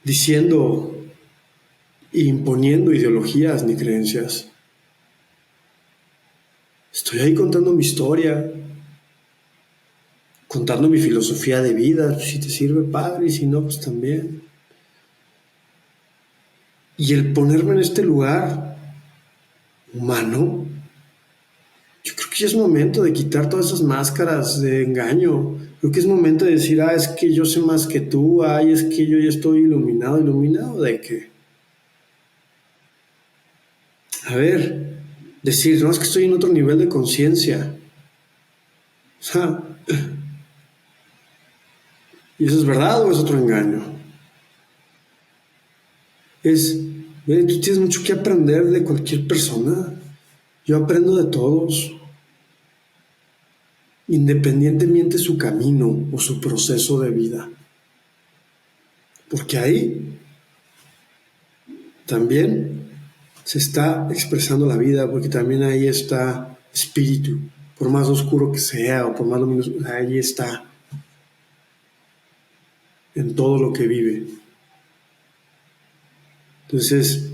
diciendo e imponiendo ideologías ni creencias. Estoy ahí contando mi historia, contando mi filosofía de vida. Si te sirve, padre, y si no, pues también. Y el ponerme en este lugar humano, yo creo que ya es momento de quitar todas esas máscaras de engaño. Creo que es momento de decir, es que yo sé más que tú, es que yo ya estoy iluminado. ¿Iluminado de qué? A ver, decir, no, es que estoy en otro nivel de conciencia. O sea, ¿y eso es verdad o es otro engaño? Tú tienes mucho que aprender de cualquier persona. Yo aprendo de todos, independientemente su camino o su proceso de vida. Porque ahí también se está expresando la vida, porque también ahí está espíritu, por más oscuro que sea o por más luminoso, ahí está, en todo lo que vive. Entonces,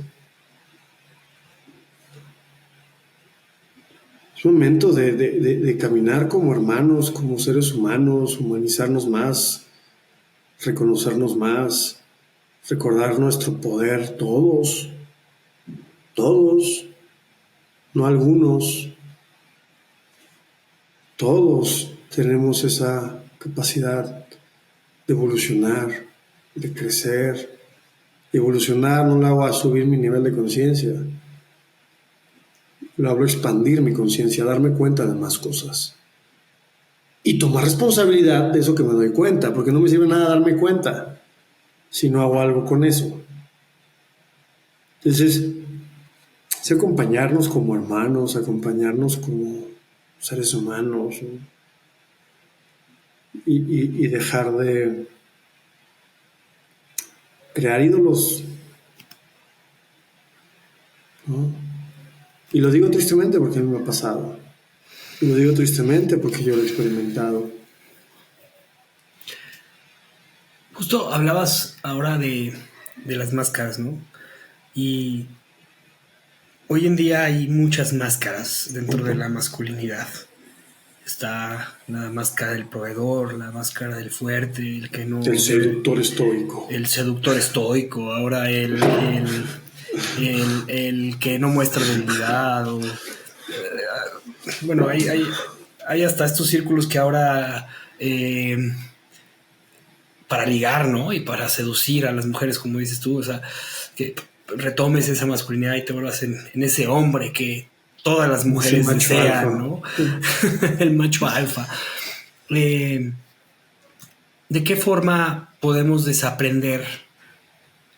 es momento de caminar como hermanos, como seres humanos, humanizarnos más, reconocernos más, recordar nuestro poder, todos, no algunos, todos tenemos esa capacidad de evolucionar, de crecer. Evolucionar no lo hago a subir mi nivel de conciencia, lo hablo a expandir mi conciencia, a darme cuenta de más cosas. Y tomar responsabilidad de eso que me doy cuenta, porque no me sirve nada darme cuenta si no hago algo con eso. Entonces, es acompañarnos como hermanos, acompañarnos como seres humanos, ¿no? y dejar de crear ídolos, ¿no? Y lo digo tristemente porque a mí me ha pasado. Y lo digo tristemente porque yo lo he experimentado. Justo hablabas ahora de las máscaras, ¿no? Y hoy en día hay muchas máscaras dentro de la masculinidad. Está la máscara del proveedor, la máscara del fuerte, el que no... El seductor estoico. El seductor estoico, ahora el que no muestra debilidad. Bueno, hay hasta estos círculos que ahora para ligar, ¿no? Y para seducir a las mujeres, como dices tú, o sea, que retomes esa masculinidad y te vuelvas en ese hombre que todas las Ese mujeres macho desean, alfa. ¿no? El macho alfa. Eh, ¿De qué forma podemos desaprender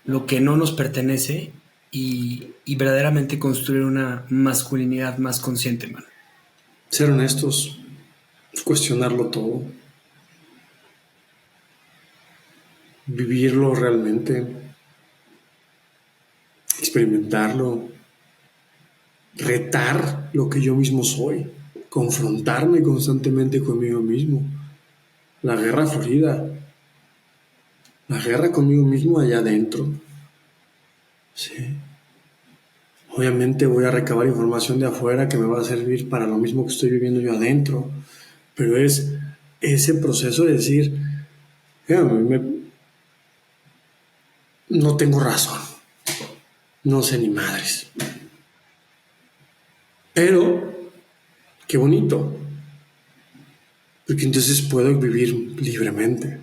lo que no nos pertenece y verdaderamente construir una masculinidad más consciente, man? Ser honestos, cuestionarlo todo, vivirlo realmente, experimentarlo, retar lo que yo mismo soy, confrontarme constantemente conmigo mismo. La guerra florida, la guerra conmigo mismo allá adentro. Sí. Obviamente voy a recabar información de afuera que me va a servir para lo mismo que estoy viviendo yo adentro, pero es ese proceso de decir, "Mira, no tengo razón, no sé ni madres, pero qué bonito, porque entonces puedo vivir libremente,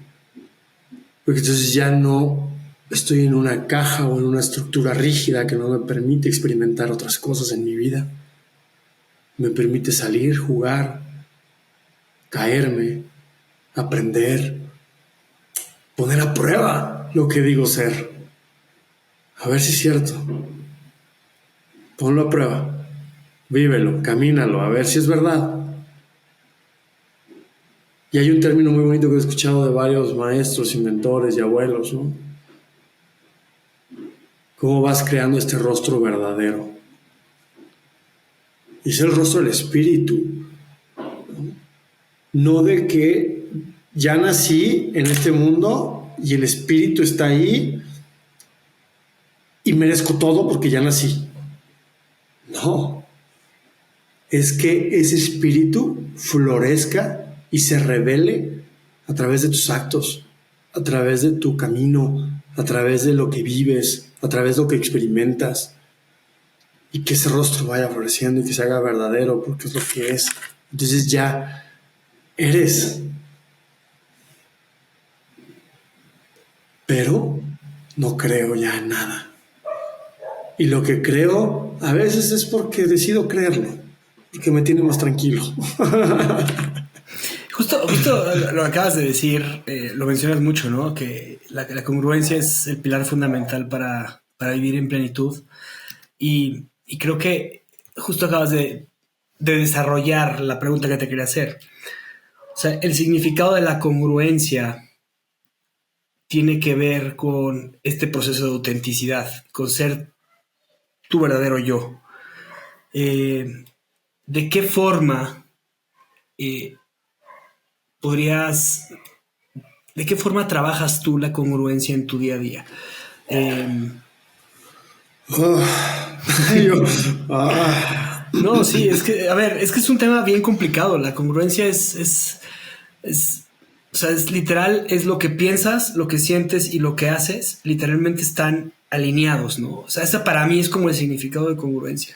porque entonces ya no estoy en una caja o en una estructura rígida que no me permite experimentar otras cosas en mi vida, me permite salir, jugar, caerme, aprender, poner a prueba lo que digo ser, a ver si es cierto, ponlo a prueba, vívelo, camínalo, a ver si es verdad. Y hay un término muy bonito que he escuchado de varios maestros, inventores y abuelos, ¿no? ¿Cómo vas creando este rostro verdadero? Y es el rostro del espíritu, no de que ya nací en este mundo y el espíritu está ahí y merezco todo porque ya nací. No, es que ese espíritu florezca y se revele a través de tus actos, a través de tu camino, a través de lo que vives, a través de lo que experimentas, y que ese rostro vaya floreciendo y que se haga verdadero porque es lo que es. Entonces ya eres, pero no creo ya en nada. Y lo que creo a veces es porque decido creerlo, porque me tiene más tranquilo. Justo lo acabas de decir, lo mencionas mucho, ¿no? Que la congruencia es el pilar fundamental para vivir en plenitud. Y creo que justo acabas de desarrollar la pregunta que te quería hacer. O sea, el significado de la congruencia tiene que ver con este proceso de autenticidad, con ser tu verdadero yo. Eh, ¿De qué forma eh, podrías, de qué forma trabajas tú la congruencia en tu día a día? Eh, Yo, ah, no, sí, es que, a ver, es que es un tema bien complicado. La congruencia es, o sea, es literal, es lo que piensas, lo que sientes y lo que haces, literalmente están alineados, ¿no? O sea, esa para mí es como el significado de congruencia.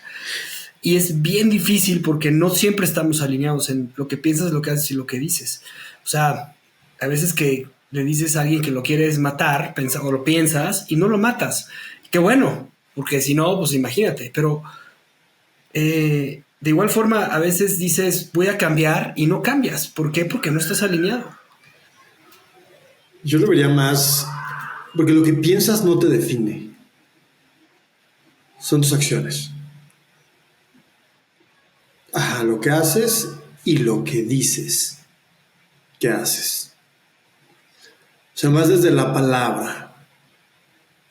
Y es bien difícil porque no siempre estamos alineados en lo que piensas, lo que haces y lo que dices. O sea, a veces que le dices a alguien que lo quieres matar, o lo piensas y no lo matas. Qué bueno, porque si no, pues imagínate. Pero de igual forma, a veces dices, voy a cambiar y no cambias. ¿Por qué? Porque no estás alineado. yo lo vería más, porque lo que piensas no te define, son tus acciones. Ajá, lo que haces y lo que dices que haces. O sea, más desde la palabra,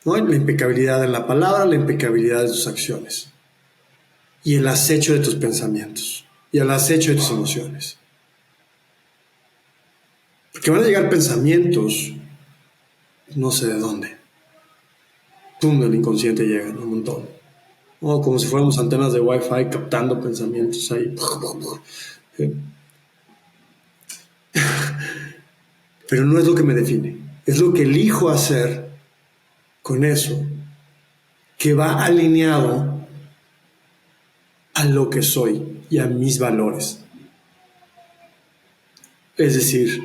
¿no? La impecabilidad de la palabra, la impecabilidad de tus acciones y el acecho de tus pensamientos y el acecho de tus emociones. Porque van a llegar pensamientos, no sé de dónde. Pum, del inconsciente llegan un montón. O como si fuéramos antenas de Wi-Fi captando pensamientos ahí. Pero no es lo que me define. Es lo que elijo hacer con eso que va alineado a lo que soy y a mis valores. Es decir,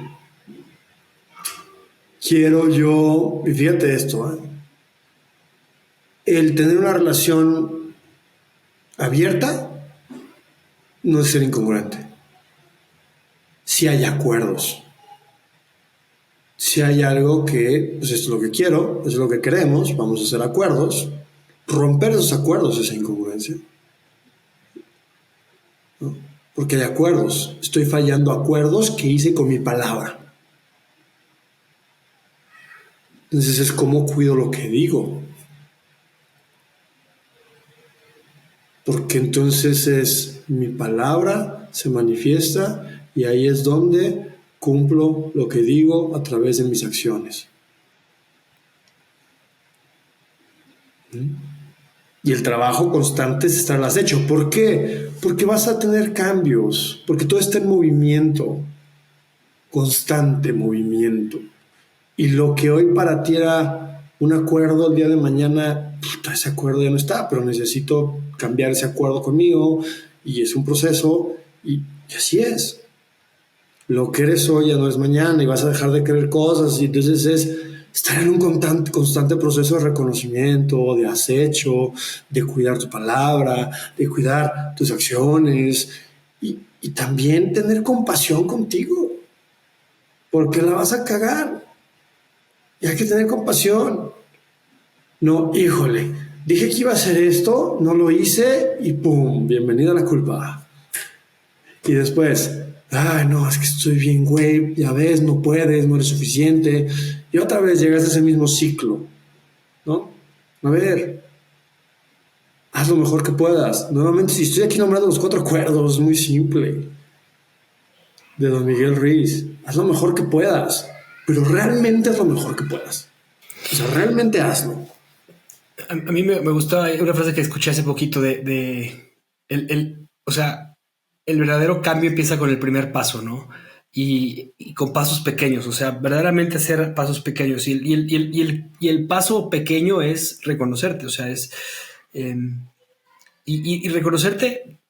quiero yo, y fíjate esto, el tener una relación abierta no es ser incongruente. Si hay acuerdos, si hay algo que, pues esto es lo que quiero, esto es lo que queremos, vamos a hacer acuerdos, romper esos acuerdos es incongruencia, ¿no? Porque hay acuerdos, estoy fallando acuerdos que hice con mi palabra. Entonces es cómo cuido lo que digo. Porque entonces es mi palabra, se manifiesta y ahí es donde cumplo lo que digo a través de mis acciones. Y el trabajo constante es estarlas hecho. ¿Por qué? Porque vas a tener cambios, porque todo está en movimiento, constante movimiento. Y lo que hoy para ti era un acuerdo, el día de mañana, ese acuerdo ya no está, pero necesito cambiar ese acuerdo conmigo y es un proceso y así es. Lo que eres hoy ya no es mañana y vas a dejar de querer cosas y entonces es estar en un constante proceso de reconocimiento, de acecho, de cuidar tu palabra, de cuidar tus acciones y también tener compasión contigo, porque la vas a cagar y hay que tener compasión. No, híjole, dije que iba a hacer esto, no lo hice y ¡pum! Bienvenida a la culpa. Y después, ay, no, es que estoy bien, güey, ya ves, no puedes, no eres suficiente. Y otra vez llegas a ese mismo ciclo, ¿no? A ver, haz lo mejor que puedas. Nuevamente, si estoy aquí nombrando los 4 acuerdos, es muy simple. De Don Miguel Ruiz, haz lo mejor que puedas, pero realmente haz lo mejor que puedas. O sea, realmente hazlo. A mí me gustaba una frase que escuché hace poquito o sea, el verdadero cambio empieza con el primer paso, ¿no? Y con pasos pequeños, o sea, verdaderamente hacer pasos pequeños. Y el paso pequeño es reconocerte, o sea, eh, y reconocerte,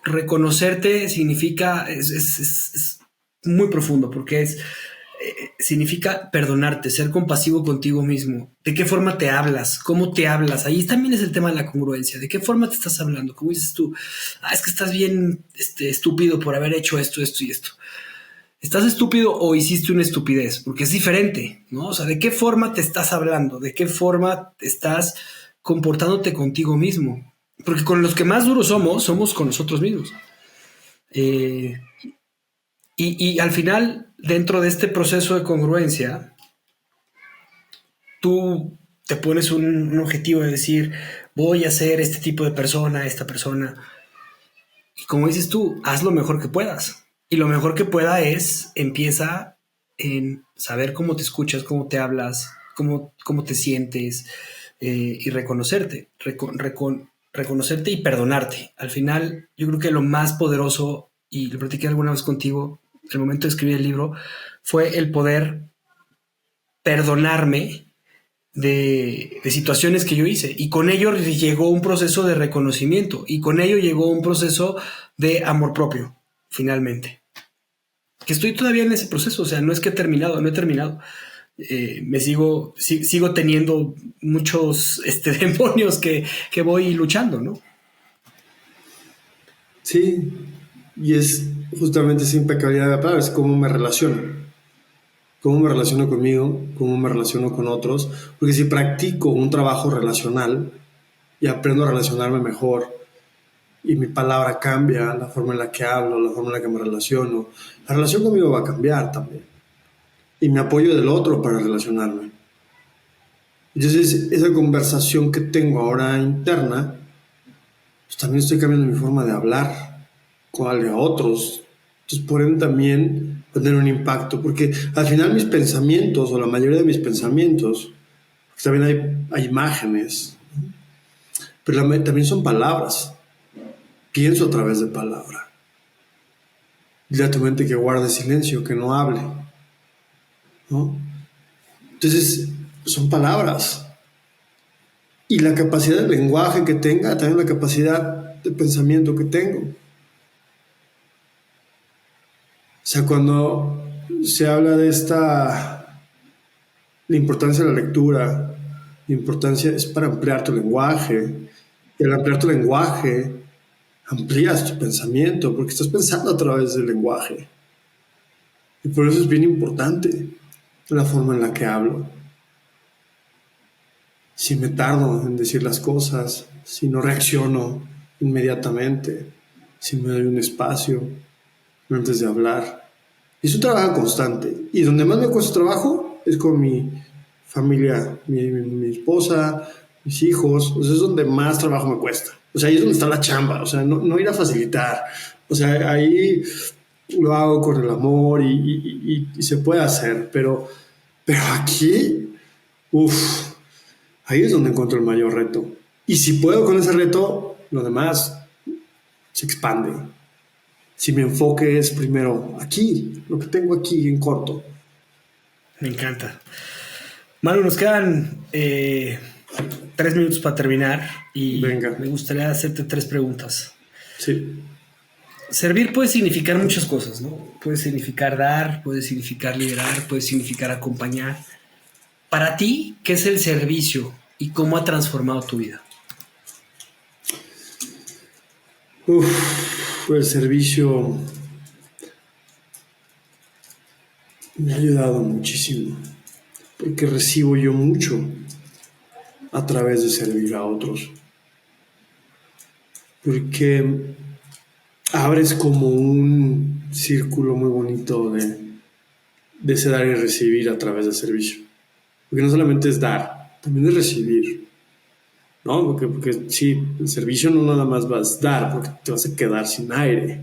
reconocerte significa, es muy profundo, porque significa perdonarte, ser compasivo contigo mismo. ¿De qué forma te hablas? ¿Cómo te hablas? Ahí también es el tema de la congruencia. ¿De qué forma te estás hablando? ¿Cómo dices tú? Es que estás bien estúpido por haber hecho esto, esto y esto. ¿Estás estúpido o hiciste una estupidez? Porque es diferente, ¿no? O sea, ¿de qué forma te estás hablando? ¿De qué forma estás comportándote contigo mismo? Porque con los que más duros somos con nosotros mismos. Eh, y al final, dentro de este proceso de congruencia, tú te pones un objetivo de decir, voy a ser este tipo de persona, esta persona. Y como dices tú, haz lo mejor que puedas. Y lo mejor que pueda empieza en saber cómo te escuchas, cómo te hablas, cómo te sientes y reconocerte. Reconocerte y perdonarte. Al final, yo creo que lo más poderoso, y lo platiqué alguna vez contigo, el momento de escribir el libro, fue el poder perdonarme de situaciones que yo hice. Y con ello llegó un proceso de reconocimiento y con ello llegó un proceso de amor propio, finalmente. Que estoy todavía en ese proceso, o sea, no es que he terminado, no he terminado. Sigo teniendo muchos demonios que voy luchando, ¿no? Sí, y es justamente esa impecabilidad de la palabra, es cómo me relaciono conmigo, cómo me relaciono con otros, porque si practico un trabajo relacional y aprendo a relacionarme mejor y mi palabra cambia, la forma en la que hablo, la forma en la que me relaciono, la relación conmigo va a cambiar también y me apoyo del otro para relacionarme. Entonces, esa conversación que tengo ahora interna, pues también estoy cambiando mi forma de hablar con a otros. Entonces, por ende también va a tener un impacto, porque al final mis pensamientos, o la mayoría de mis pensamientos, también hay imágenes, pero también son palabras. Pienso a través de palabra. Dile a tu mente que guarde silencio, que no hable, ¿no? Entonces, son palabras. Y la capacidad de lenguaje que tenga, también la capacidad de pensamiento que tengo. O sea, cuando se habla de esta la importancia de la lectura, la importancia es para ampliar tu lenguaje. Y al ampliar tu lenguaje, amplías tu pensamiento, porque estás pensando a través del lenguaje. Y por eso es bien importante la forma en la que hablo. Si me tardo en decir las cosas, si no reacciono inmediatamente, si me doy un espacio antes de hablar. Es un trabajo constante. Y donde más me cuesta trabajo es con mi familia, mi esposa, mis hijos. O sea, es donde más trabajo me cuesta. O sea, ahí es donde está la chamba. O sea, no ir a facilitar. O sea, ahí lo hago con el amor y se puede hacer. Pero aquí, uff, ahí es donde encuentro el mayor reto. Y si puedo con ese reto, lo demás se expande. Si mi enfoque es primero aquí, lo que tengo aquí en corto. Me encanta. Manu, nos quedan 3 minutos para terminar y Venga. me gustaría hacerte 3 preguntas. Sí. Servir puede significar muchas cosas, ¿no? Puede significar dar, puede significar liderar, puede significar acompañar. Para ti, ¿qué es el servicio y cómo ha transformado tu vida? El servicio me ha ayudado muchísimo, porque recibo yo mucho a través de servir a otros. Porque abres como un círculo muy bonito de ese dar y recibir a través del servicio. Porque no solamente es dar, también es recibir, ¿no? Porque sí, el servicio no nada más vas a dar, porque te vas a quedar sin aire.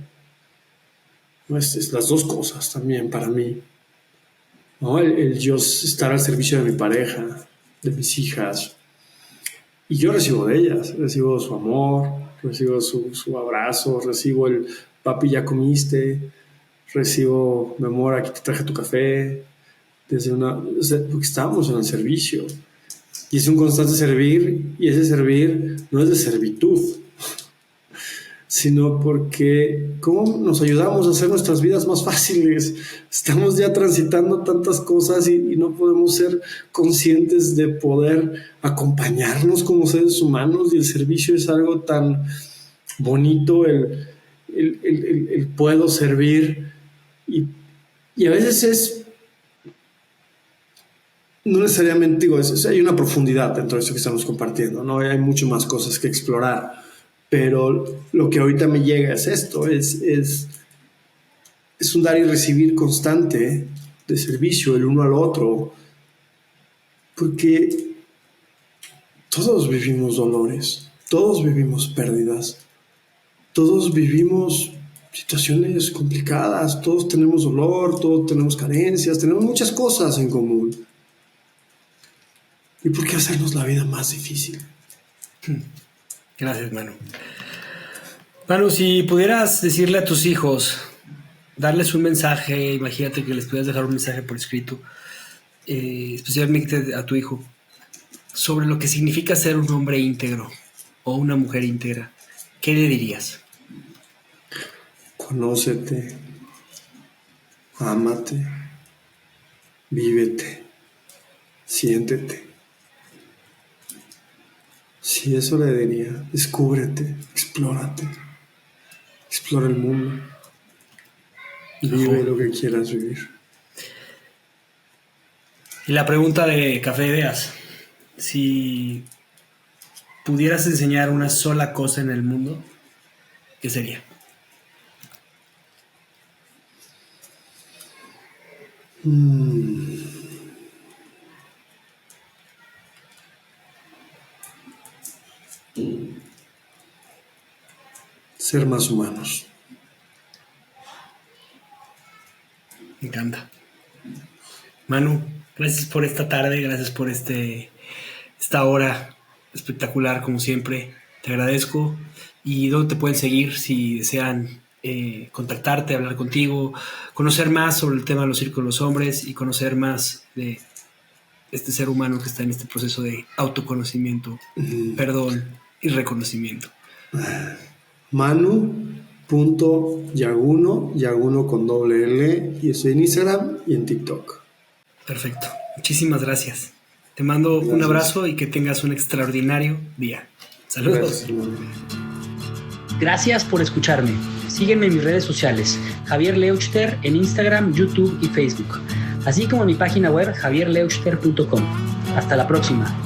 ¿No? Es las dos cosas también para mí, ¿no? El yo estar al servicio de mi pareja, de mis hijas, y yo recibo de ellas, recibo su amor, recibo su abrazo, recibo el papi, ya comiste, recibo, mi amor, aquí te traje tu café, o sea, porque estamos en el servicio. Y es un constante servir, y ese servir no es de servitud, sino porque cómo nos ayudamos a hacer nuestras vidas más fáciles. Estamos ya transitando tantas cosas y no podemos ser conscientes de poder acompañarnos como seres humanos, y el servicio es algo tan bonito, el puedo servir, y a veces es, no necesariamente digo, hay una profundidad dentro de esto que estamos compartiendo, ¿no? Hay mucho más cosas que explorar, pero lo que ahorita me llega es esto, es un dar y recibir constante de servicio el uno al otro, porque todos vivimos dolores, todos vivimos pérdidas, todos vivimos situaciones complicadas, todos tenemos dolor, todos tenemos carencias, tenemos muchas cosas en común. ¿Y por qué hacernos la vida más difícil? Gracias, Manu. Manu, si pudieras decirle a tus hijos, darles un mensaje, imagínate que les pudieras dejar un mensaje por escrito, especialmente a tu hijo, sobre lo que significa ser un hombre íntegro o una mujer íntegra, ¿qué le dirías? Conócete, ámate, vívete, siéntete. Sí, eso le diría. Descúbrete, explórate, explora el mundo, vive lo que quieras vivir. Y la pregunta de Café Ideas, si pudieras enseñar una sola cosa en el mundo, ¿qué sería? Ser más humanos. Me encanta. Manu, gracias por esta tarde, gracias por esta hora espectacular como siempre. Te agradezco. ¿Y dónde te pueden seguir si desean contactarte, hablar contigo, conocer más sobre el tema de los círculos de los hombres y conocer más de este ser humano que está en este proceso de autoconocimiento, perdón y reconocimiento? Manu.yaguno, Yaguno con doble L, y estoy en Instagram y en TikTok. Perfecto. muchísimas gracias. Te mando un abrazo y que tengas un extraordinario día. Saludos. Gracias por escucharme. Sígueme en mis redes sociales, Javier Leuchter, en Instagram, YouTube y Facebook, así como en mi página web javierleuchter.com. Hasta la próxima.